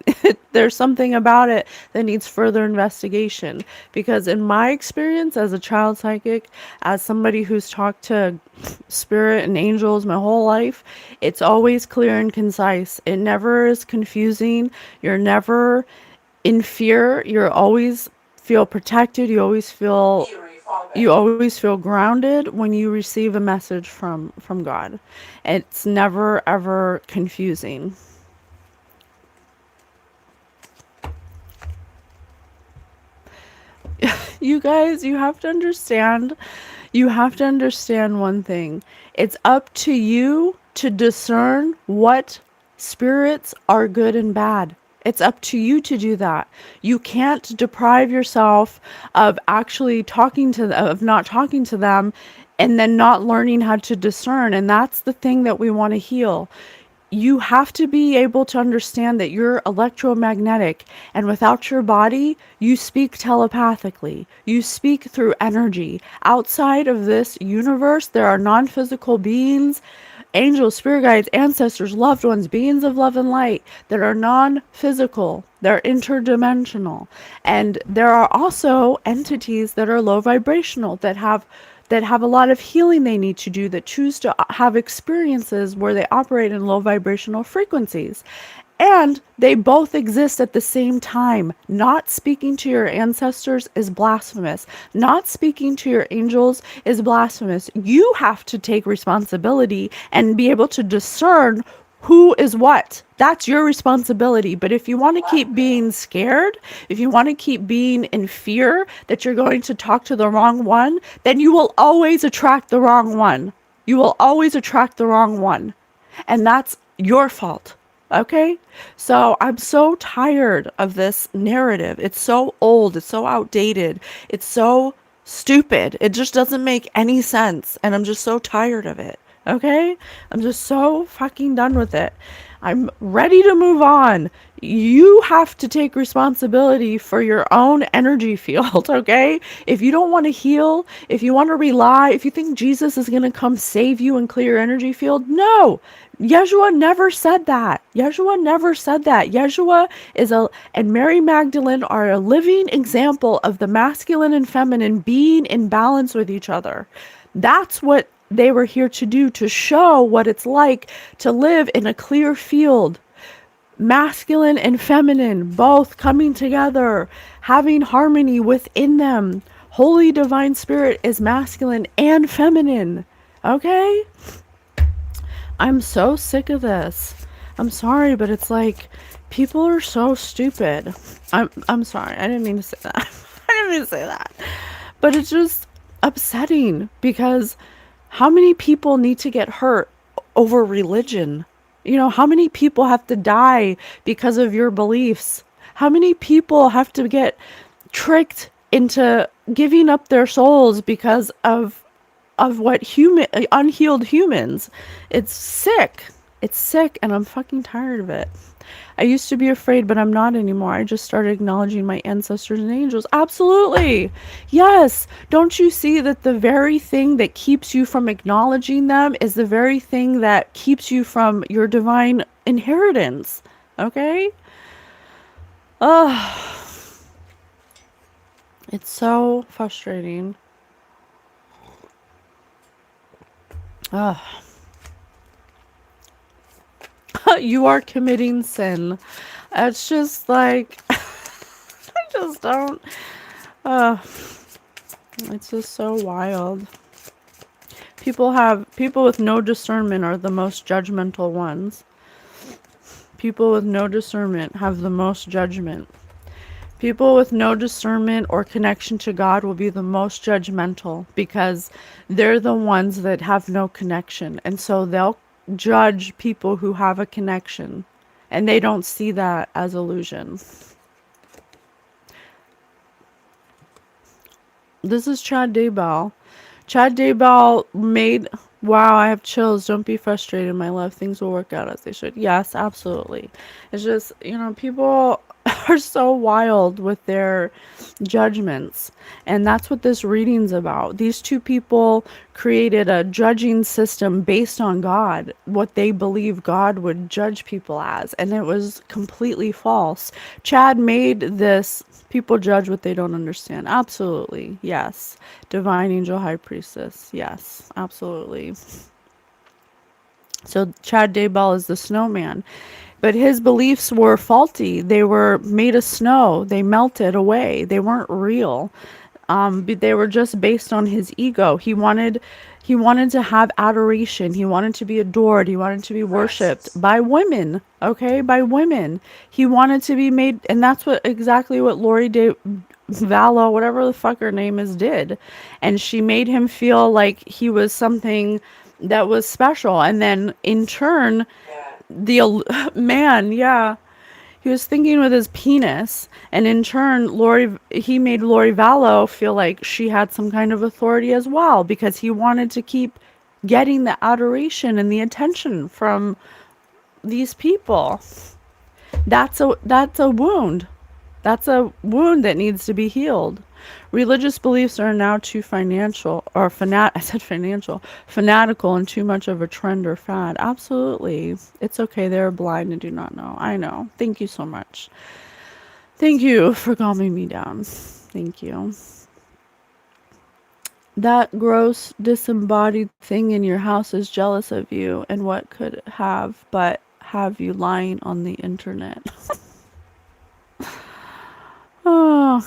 there's something about it that needs further investigation. Because in my experience as a child psychic, as somebody who's talked to spirit and angels my whole life, it's always clear and concise. It never is confusing. You're never in fear. You always feel protected. Theory You fallback. always feel grounded when you receive a message from God. It's never ever confusing. You guys, you have to understand one thing. It's up to you to discern what spirits are good and bad. It's up to you to do that. You can't deprive yourself of actually of not talking to them and then not learning how to discern. And that's the thing that we want to heal. You have to be able to understand that you're electromagnetic, and without your body, you speak telepathically. You speak through energy. Outside of this universe, there are non-physical beings, angels, spirit guides, ancestors, loved ones, beings of love and light that are non-physical. They're interdimensional. And there are also entities that are low vibrational that have a lot of healing they need to do, that choose to have experiences where they operate in low vibrational frequencies. And they both exist at the same time. Not speaking to your ancestors is blasphemous. Not speaking to your angels is blasphemous. You have to take responsibility and be able to discern who is what. That's your responsibility. But if you want to keep being scared, if you want to keep being in fear that you're going to talk to the wrong one, then you will always attract the wrong one. You will always attract the wrong one. And that's your fault. Okay? So I'm so tired of this narrative. It's so old. It's so outdated. It's so stupid. It just doesn't make any sense. And I'm just so tired of it. Okay? I'm just so fucking done with it. I'm ready to move on. You have to take responsibility for your own energy field, okay? If you don't want to heal, if you want to rely, if you think Jesus is going to come save you and clear your energy field, no. Yeshua never said that. Yeshua never said that. Yeshua and Mary Magdalene are a living example of the masculine and feminine being in balance with each other. That's what they were here to do, to show what it's like to live in a clear field. masculine and feminine, both coming together, having harmony within them. Holy divine spirit is masculine and feminine. Okay? I'm so sick of this. I'm sorry, but it's like people are so stupid. I'm sorry. I didn't mean to say that. I didn't mean to say that. But it's just upsetting because how many people need to get hurt over religion? You know, how many people have to die because of your beliefs? How many people have to get tricked into giving up their souls because of what human unhealed humans? It's sick. It's sick and I'm fucking tired of it. I used to be afraid, but I'm not anymore. I just started acknowledging my ancestors and angels. Absolutely. Yes. Don't you see that the very thing that keeps you from acknowledging them is the very thing that keeps you from your divine inheritance? Okay? Ugh. It's so frustrating. Ugh. You are committing sin. It's just like, I just don't. Uh, it's just so wild. People with no discernment are the most judgmental ones. People with no discernment have the most judgment. People with no discernment or connection to God will be the most judgmental because they're the ones that have no connection. And so they'll judge people who have a connection. And they don't see that as illusion. This is Chad Daybell. Chad Daybell made... Wow, I have chills. Don't be frustrated, my love. Things will work out as they should. Yes, absolutely. It's just, you know, people are so wild with their judgments. And that's what this reading's about. These two people created a judging system based on God, what they believe God would judge people as. And it was completely false. Chad made this... People judge what they don't understand. Absolutely. Yes. Divine angel high priestess. Yes. Absolutely. So Chad Daybell is the snowman. But his beliefs were faulty. They were made of snow. They melted away. They weren't real. But they were just based on his ego. He wanted to have adoration. He wanted to be adored. He wanted to be worshipped by women. Okay, by women. He wanted to be made, and that's exactly what Lori Vallow, whatever the fuck her name is, did. And she made him feel like he was something that was special. And then in turn, man, yeah. He was thinking with his penis, and in turn, he made Lori Vallow feel like she had some kind of authority as well, because he wanted to keep getting the adoration and the attention from these people. That's a wound. That's a wound that needs to be healed. Religious beliefs are now too financial, or I said financial, fanatical, and too much of a trend or fad. Absolutely. It's okay. They're blind and do not know. I know. Thank you so much. Thank you for calming me down. Thank you. That gross, disembodied thing in your house is jealous of you, and what could but have you lying on the internet? Oh,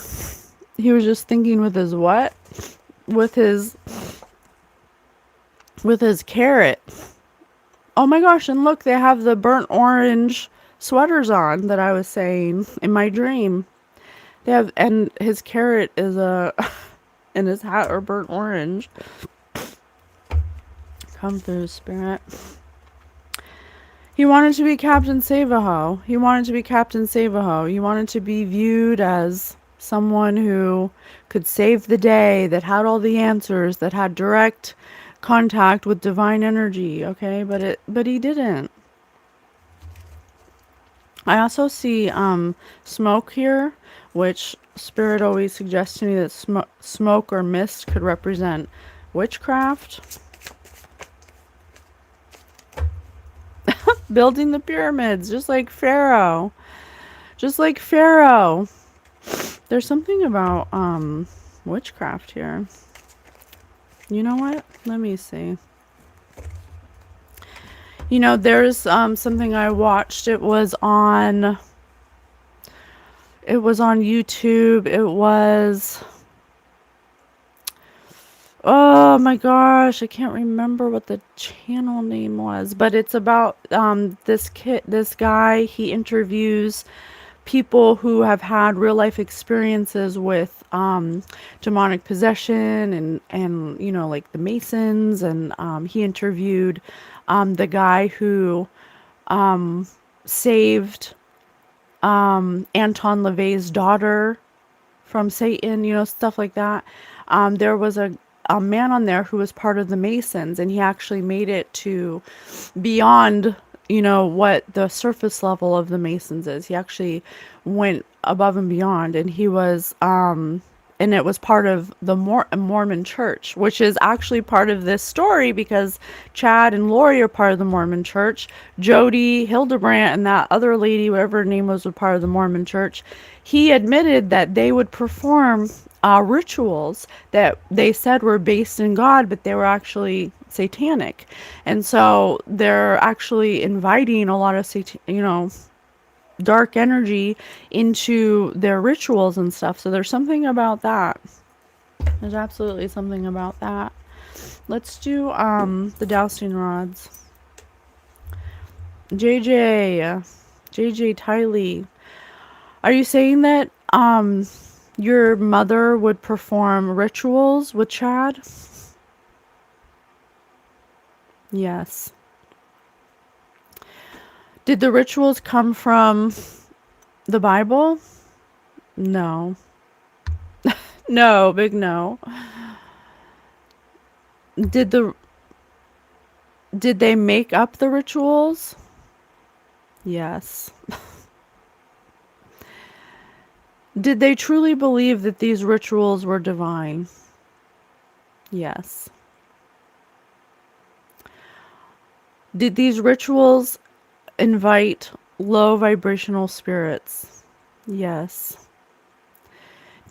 he was just thinking with his what? With his carrot. Oh my gosh, and look, they have the burnt orange sweaters on that I was saying in my dream. They have, and his carrot is and his hat are burnt orange. Come through, spirit. He wanted to be Captain Save-A-Ho. He wanted to be Captain Save-A-Ho. He wanted to be viewed as someone who could save the day, that had all the answers, that had direct contact with divine energy, okay? But he didn't. I also see smoke here, which spirit always suggests to me that smoke or mist could represent witchcraft. Building the pyramids, just like Pharaoh. Just like Pharaoh. There's something about witchcraft here. You know what? Let me see. You know, there's something I watched. It was on YouTube. It was, oh my gosh, I can't remember what the channel name was, but it's about this guy. He interviews people who have had real life experiences with demonic possession and you know, like the Masons, and he interviewed the guy who saved Anton LaVey's daughter from Satan, you know, stuff like that. There was a man on there who was part of the Masons, and he actually made it to beyond, you know, what the surface level of the Masons is. He actually went above and beyond, and he was and it was part of the Mormon church, which is actually part of this story because Chad and Lori are part of the Mormon church. Jody, Hildebrandt, and that other lady, whatever her name was part of the Mormon church. He admitted that they would perform rituals that they said were based in God, but they were actually satanic. And so they're actually inviting a lot of you know, dark energy into their rituals and stuff. So there's something about that. There's absolutely something about that. Let's do the dowsing rods. JJ Tiley. Are you saying that your mother would perform rituals with Chad? Yes. Did the rituals come from the Bible? No. No, big no. Did the did they make up the rituals? Yes. Did they truly believe that these rituals were divine? Yes. Did these rituals invite low vibrational spirits? Yes.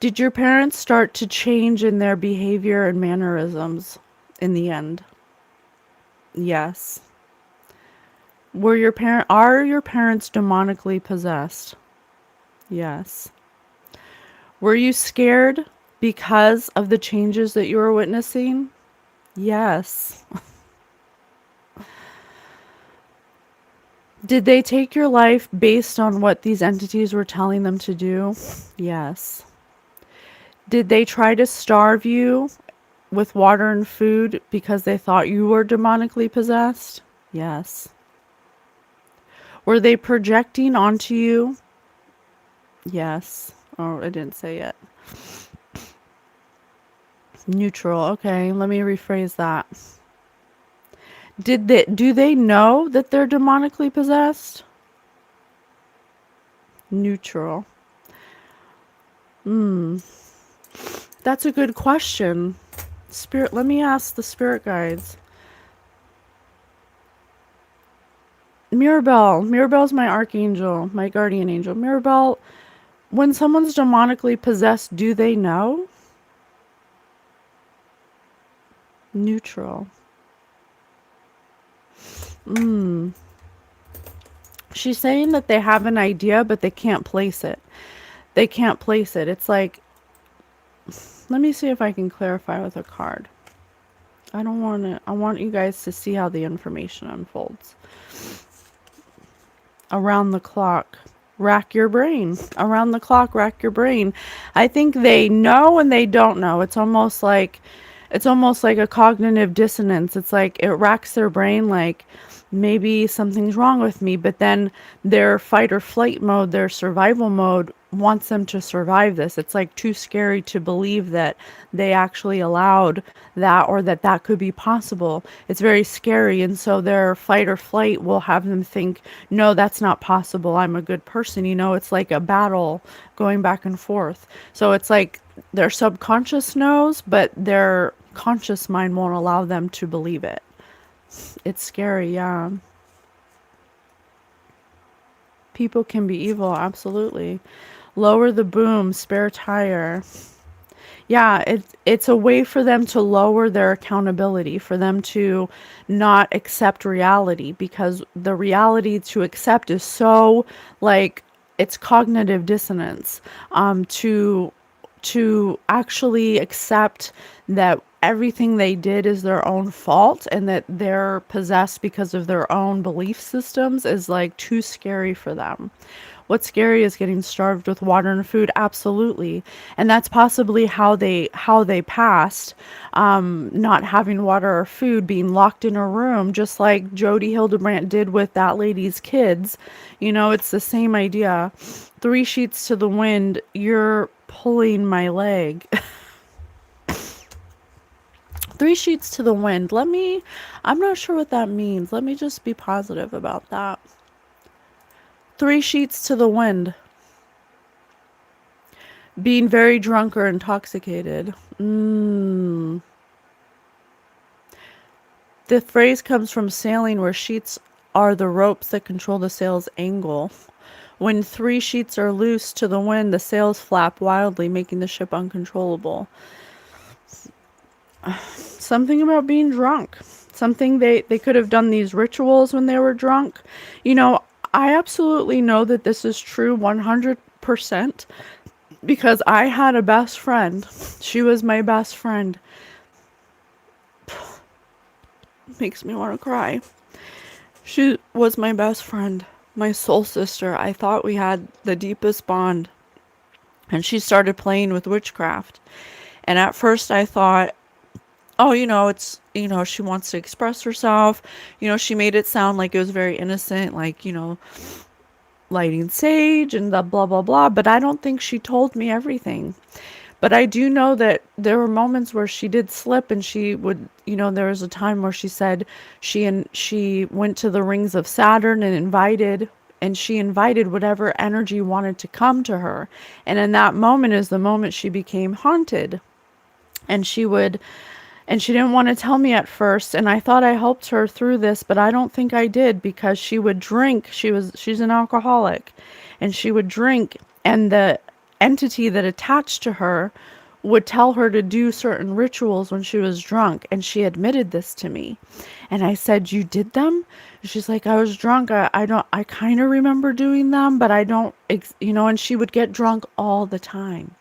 Did your parents start to change in their behavior and mannerisms in the end? Yes. Are your parents demonically possessed? Yes. Were you scared because of the changes that you were witnessing? Yes. Did they take your life based on what these entities were telling them to do? Yes. Did they try to starve you with water and food because they thought you were demonically possessed? Yes. Were they projecting onto you? Yes. Oh, I didn't say it. Neutral. Okay, let me rephrase that. Do they know that they're demonically possessed? Neutral. That's a good question. Spirit, let me ask the spirit guides. Mirabelle's my archangel, my guardian angel. Mirabelle, when someone's demonically possessed, do they know? Neutral. She's saying that they have an idea, but they can't place it. They can't place it. It's like, let me see if I can clarify with a card. I want you guys to see how the information unfolds. Around the clock, rack your brain. Around the clock, rack your brain. I think they know and they don't know. It's almost like a cognitive dissonance. It's like it racks their brain like maybe something's wrong with me, but then their fight or flight mode, their survival mode wants them to survive this. It's like too scary to believe that they actually allowed that or that could be possible. It's very scary, and so their fight or flight will have them think, no, that's not possible. I'm a good person. You know, it's like a battle going back and forth. So it's like their subconscious knows, but their conscious mind won't allow them to believe it. It's scary, yeah. People can be evil, absolutely. Lower the boom, spare tire. Yeah, it's a way for them to lower their accountability, for them to not accept reality, because the reality to accept is so, like, it's cognitive dissonance. To actually accept that everything they did is their own fault and that they're possessed because of their own belief systems is like too scary for them. What's scary is getting starved with water and food, absolutely. And that's possibly how they passed, not having water or food, being locked in a room, just like Jody Hildebrandt did with that lady's kids. It's the same idea. Three sheets to the wind, you're pulling my leg. Three sheets to the wind. I'm not sure what that means. Let me just be positive about that. Three sheets to the wind. Being very drunk or intoxicated. The phrase comes from sailing, where sheets are the ropes that control the sail's angle. When three sheets are loose to the wind, the sails flap wildly, making the ship uncontrollable. Something about being drunk. Something they could have done these rituals when they were drunk. I absolutely know that this is true 100%, because I had a best friend. She was my best friend. Makes me want to cry. She was my best friend, my soul sister. I thought we had the deepest bond. And she started playing with witchcraft. And at first I thought, oh, she wants to express herself. She made it sound like it was very innocent, like, lighting sage and the blah, blah, blah. But I don't think she told me everything. But I do know that there were moments where she did slip, and she would, there was a time where she said she went to the rings of Saturn and she invited whatever energy wanted to come to her. And in that moment is the moment she became haunted. And she didn't want to tell me at first, and I thought I helped her through this, but I don't think I did, because she would drink. She's an alcoholic, and she would drink, and the entity that attached to her would tell her to do certain rituals when she was drunk, and she admitted this to me. And I said, "You did them?" And she's like, "I was drunk. I kind of remember doing them, but I don't, and she would get drunk all the time.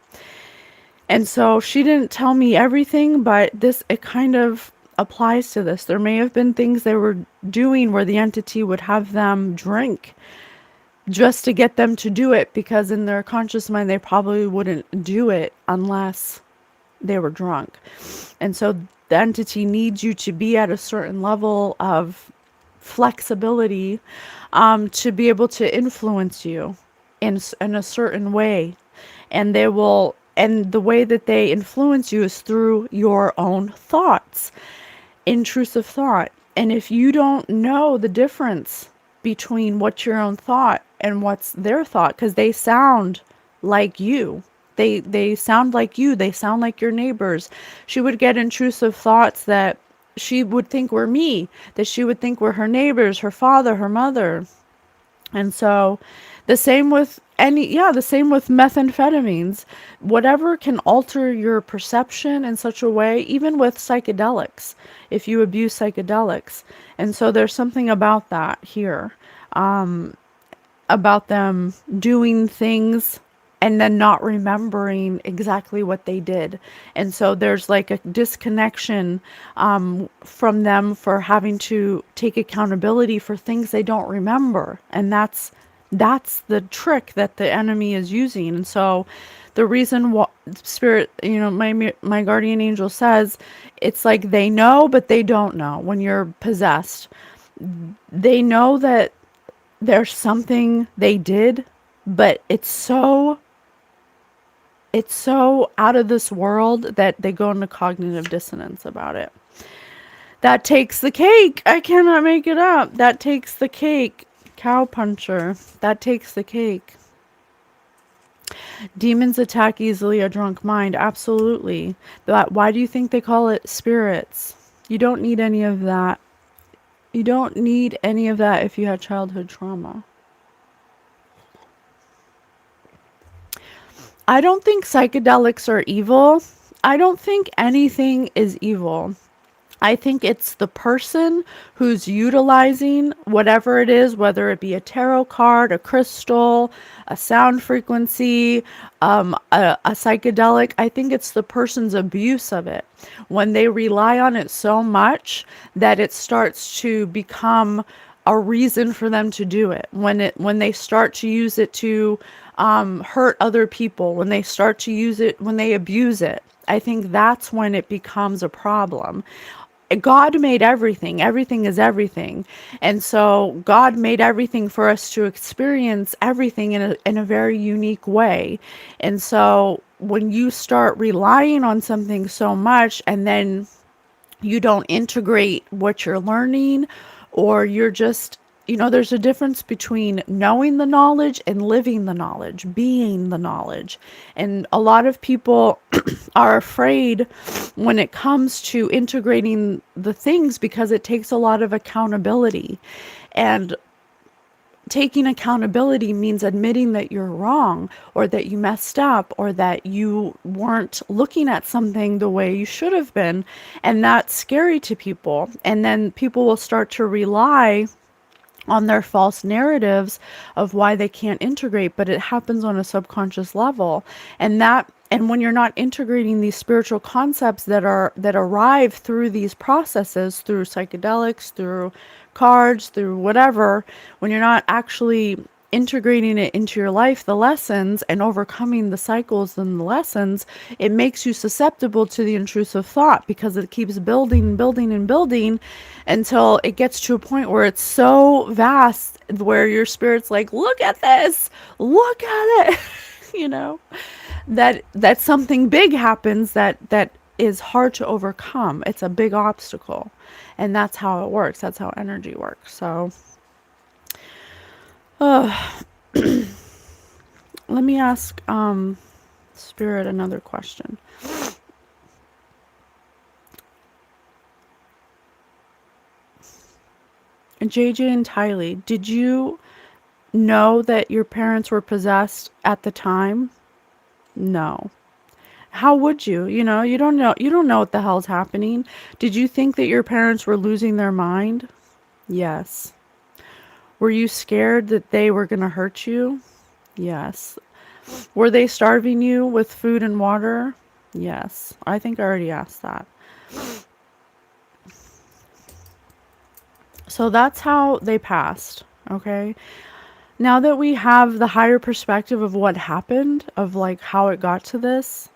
And so she didn't tell me everything, but it kind of applies to this. There may have been things they were doing where the entity would have them drink just to get them to do it, because in their conscious mind, they probably wouldn't do it unless they were drunk. And so the entity needs you to be at a certain level of flexibility, to be able to influence you in a certain way. And the way that they influence you is through your own thoughts, intrusive thought. And if you don't know the difference between what's your own thought and what's their thought, because they sound like you, they sound like you, they sound like your neighbors. She would get intrusive thoughts that she would think were me, that she would think were her neighbors, her father, her mother. And so the same with the same with methamphetamines. Whatever can alter your perception in such a way, even with psychedelics, if you abuse psychedelics. And so there's something about that here, about them doing things and then not remembering exactly what they did. And so there's like a disconnection, from them for having to take accountability for things they don't remember. And that's the trick that the enemy is using. And so the reason what spirit, my guardian angel says, it's like they know, but they don't know. When you're possessed, they know that there's something they did, but it's so out of this world that they go into cognitive dissonance about it. That takes the cake. I cannot make it up. That takes the cake. Cow puncher. That takes the cake. Demons attack easily a drunk mind. Absolutely. But why do you think they call it spirits? You don't need any of that. You don't need any of that if you had childhood trauma. I don't think psychedelics are evil. I don't think anything is evil. I think it's the person who's utilizing whatever it is, whether it be a tarot card, a crystal, a sound frequency, a psychedelic. I think it's the person's abuse of it. When they rely on it so much that it starts to become a reason for them to do it. When they start to use it to hurt other people, when they start to use it, when they abuse it, I think that's when it becomes a problem. God made everything. Everything is everything. And so God made everything for us to experience everything in a very unique way. And so when you start relying on something so much and then you don't integrate what you're learning, or you're just, there's a difference between knowing the knowledge and living the knowledge, being the knowledge. And a lot of people are afraid when it comes to integrating the things because it takes a lot of accountability. And taking accountability means admitting that you're wrong, or that you messed up, or that you weren't looking at something the way you should have been. And that's scary to people. And then people will start to rely on their false narratives of why they can't integrate, but it happens on a subconscious level. And when you're not integrating these spiritual concepts that arrive through these processes, through psychedelics, through cards, through whatever, when you're not actually integrating it into your life, the lessons, and overcoming the cycles and the lessons, it makes you susceptible to the intrusive thought, because it keeps building and building and building until it gets to a point where it's so vast, where your spirit's like, look at this, look at it, you know, that something big happens that is hard to overcome. It's a big obstacle. And that's how it works. That's how energy works. So let me ask Spirit another question. And JJ and Tylee, did you know that your parents were possessed at the time? No. How would you? You don't know. You don't know what the hell's happening. Did you think that your parents were losing their mind? Yes. Were you scared that they were going to hurt you? Yes. Were they starving you with food and water? Yes. I think I already asked that. So that's how they passed, okay? Now that we have the higher perspective of what happened, of like how it got to this,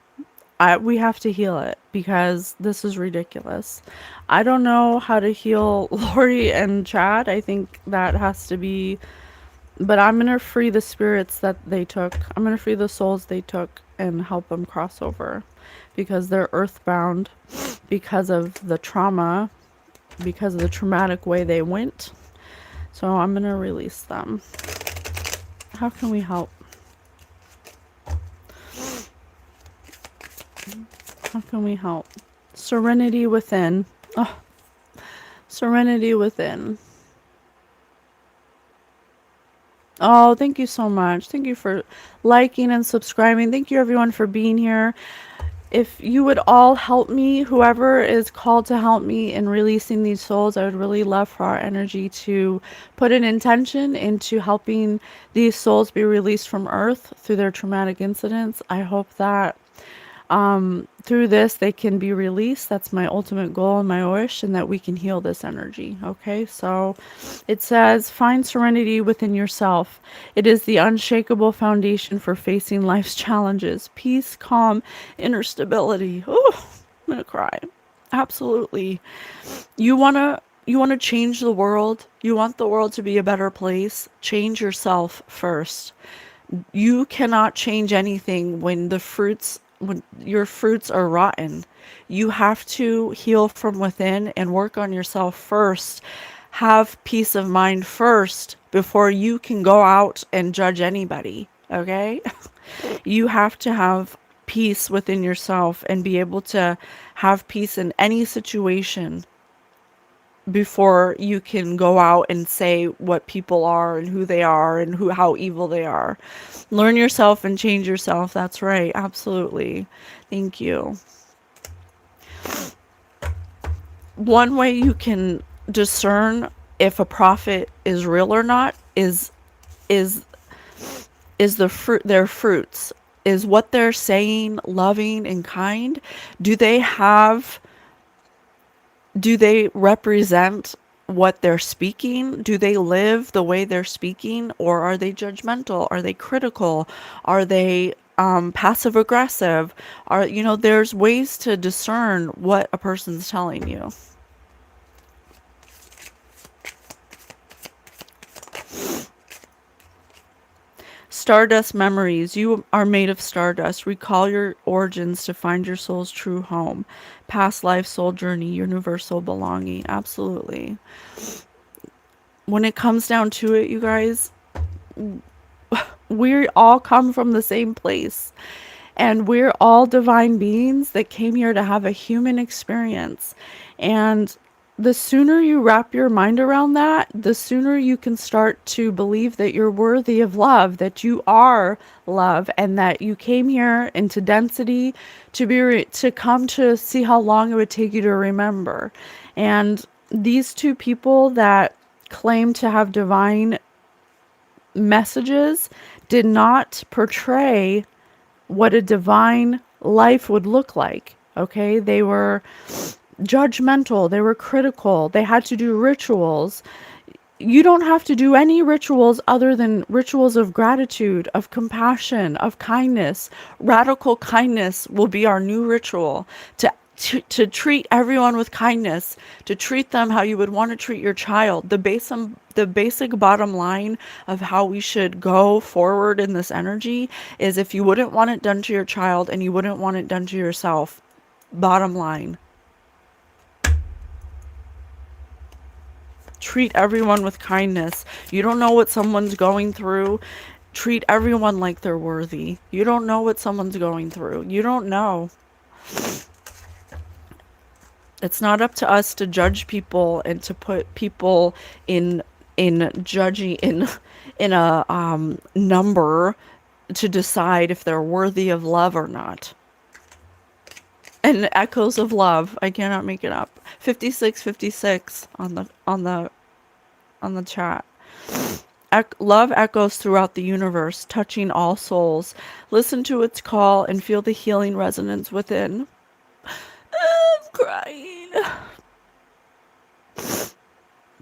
we have to heal it, because this is ridiculous. I don't know how to heal Lori and Chad. I think that has to be, but I'm going to free the spirits that they took. I'm going to free the souls they took and help them cross over, because they're earthbound because of the trauma, because of the traumatic way they went. So I'm going to release them. How can we help? How can we help? Serenity within. Oh, serenity within. Oh, thank you so much. Thank you for liking and subscribing. Thank you everyone for being here. If you would all help me, whoever is called to help me in releasing these souls, I would really love for our energy to put an intention into helping these souls be released from Earth through their traumatic incidents. I hope that through this they can be released. That's my ultimate goal and my wish, and that we can heal this energy. Okay, so it says, find serenity within yourself. It is the unshakable foundation for facing life's challenges. Peace, calm, inner stability. Oh, I'm gonna cry. Absolutely. You want to change the world. You want the world to be a better place. Change yourself first. You cannot change anything when your fruits are rotten. You have to heal from within and work on yourself first. Have peace of mind first before you can go out and judge anybody. Okay? You have to have peace within yourself and be able to have peace in any situation before you can go out and say what people are and who they are and how evil they are. Learn yourself and change yourself. That's right. Absolutely. Thank you. One way you can discern if a prophet is real or not is is their fruits. Is what they're saying loving and kind? Do they have do they represent what they're speaking? Do they live the way they're speaking? Or are they judgmental? Are they critical? Are they passive aggressive? There's ways to discern what a person's telling you. Stardust memories. You are made of stardust. Recall your origins to find your soul's true home. Past life, soul journey, universal belonging. Absolutely. When it comes down to it, you guys, we all come from the same place. And we're all divine beings that came here to have a human experience. And the sooner you wrap your mind around that, the sooner you can start to believe that you're worthy of love, that you are love, and that you came here into density to come to see how long it would take you to remember. And these two people that claim to have divine messages did not portray what a divine life would look like. Okay, they were judgmental, they were critical, they had to do rituals. You don't have to do any rituals other than rituals of gratitude, of compassion, of kindness. Radical kindness will be our new ritual to treat everyone with kindness, to treat them how you would want to treat your child. The basic bottom line of how we should go forward in this energy is if you wouldn't want it done to your child and you wouldn't want it done to yourself, bottom line, treat everyone with kindness. You don't know what someone's going through. Treat everyone like they're worthy. You don't know what someone's going through. You don't know. It's not up to us to judge people and to put people in judging in a number to decide if they're worthy of love or not. And echoes of love. I cannot make it up. 5656 on the chat. Love echoes throughout the universe, touching all souls. Listen to its call and feel the healing resonance within. I'm crying.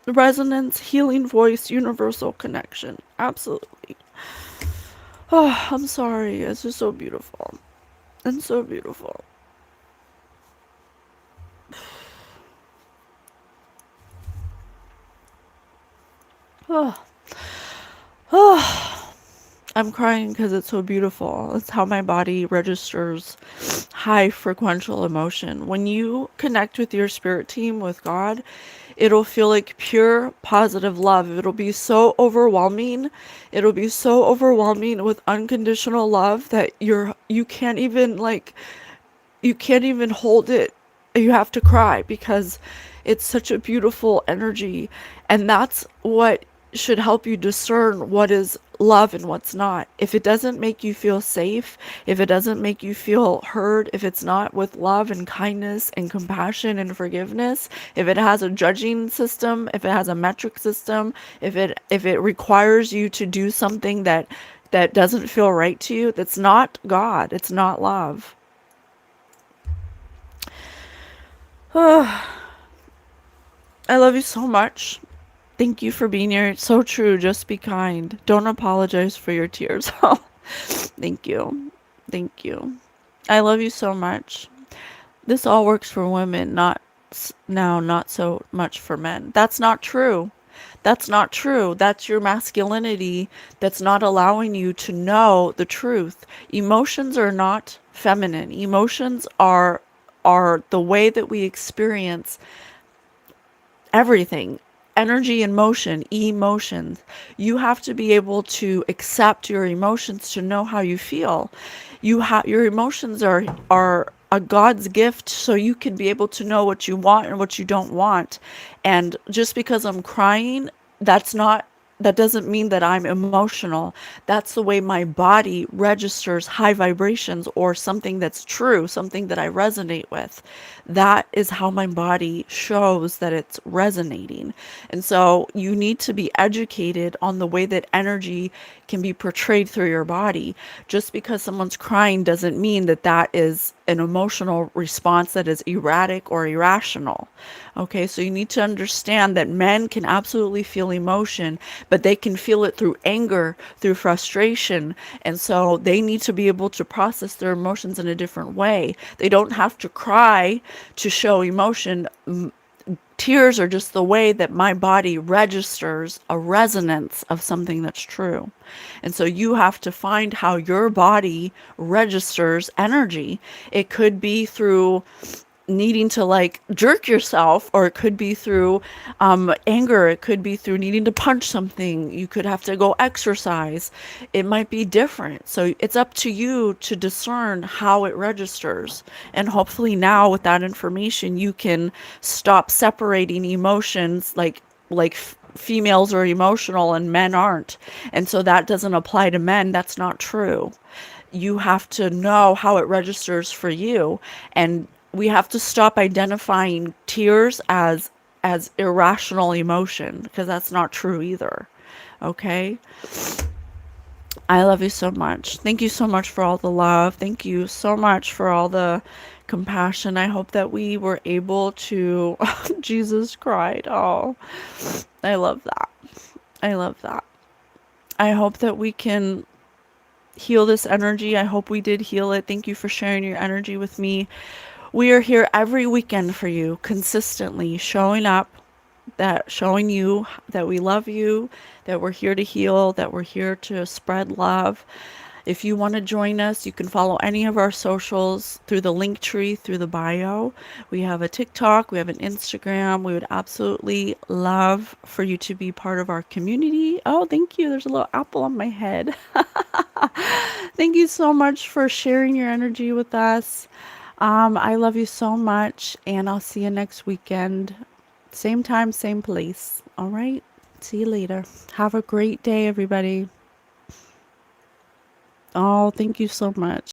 Resonance, healing voice, universal connection. Absolutely. Oh, I'm sorry. It's just so beautiful. And so beautiful. Oh. Oh. I'm crying because it's so beautiful. It's how my body registers high frequential emotion. When you connect with your spirit team, with God, it'll feel like pure positive love. It'll be so overwhelming. It'll be so overwhelming with unconditional love that you can't even hold it. You have to cry because it's such a beautiful energy. And that's what should help you discern what is love and what's not. If it doesn't make you feel safe, if it doesn't make you feel heard, if it's not with love and kindness and compassion and forgiveness, if it has a judging system, if it has a metric system, if it requires you to do something that doesn't feel right to you, that's not God. It's not love. I love you so much. Thank you for being here. It's so true. Just be kind. Don't apologize for your tears. Thank you. Thank you. I love you so much. This all works for women, not so much for men. That's not true. That's not true. That's your masculinity that's not allowing you to know the truth. Emotions are not feminine. Emotions are the way that we experience everything. Energy and motion, emotions. You have to be able to accept your emotions to know how you feel. Your emotions are a God's gift, so you can be able to know what you want and what you don't want. And just because I'm crying, that's not that doesn't mean that I'm emotional. That's the way my body registers high vibrations or something that's true, something that I resonate with. That is how my body shows that it's resonating. And so you need to be educated on the way that energy can be portrayed through your body. Just because someone's crying doesn't mean that that is an emotional response that is erratic or irrational. Okay, so you need to understand that men can absolutely feel emotion, but they can feel it through anger, through frustration. And so they need to be able to process their emotions in a different way. They don't have to cry to show emotion. Tears are just the way that my body registers a resonance of something that's true. And so you have to find how your body registers energy. It could be through needing to like jerk yourself, or it could be through anger. It could be through needing to punch something. You could have to go exercise. It might be different. So it's up to you to discern how it registers. And hopefully now with that information, you can stop separating emotions like females are emotional and men aren't. And so that doesn't apply to men. That's not true. You have to know how it registers for you, and we have to stop identifying tears as irrational emotion, because that's not true either. Okay? I love you so much. Thank you so much for all the love. Thank you so much for all the compassion. I hope that we were able to Jesus cried. Oh, I love that. I love that. I hope that we can heal this energy. I hope we did heal it. Thank you for sharing your energy with me. We are here every weekend for you, consistently showing up, that showing you that we love you, that we're here to heal, that we're here to spread love. If you want to join us, you can follow any of our socials through the link tree, through the bio. We have a TikTok, we have an Instagram. We would absolutely love for you to be part of our community. Oh, thank you. There's a little apple on my head. Thank you so much for sharing your energy with us. I love you so much, and I'll see you next weekend. Same time, same place. All right. See you later. Have a great day, everybody. Oh, thank you so much.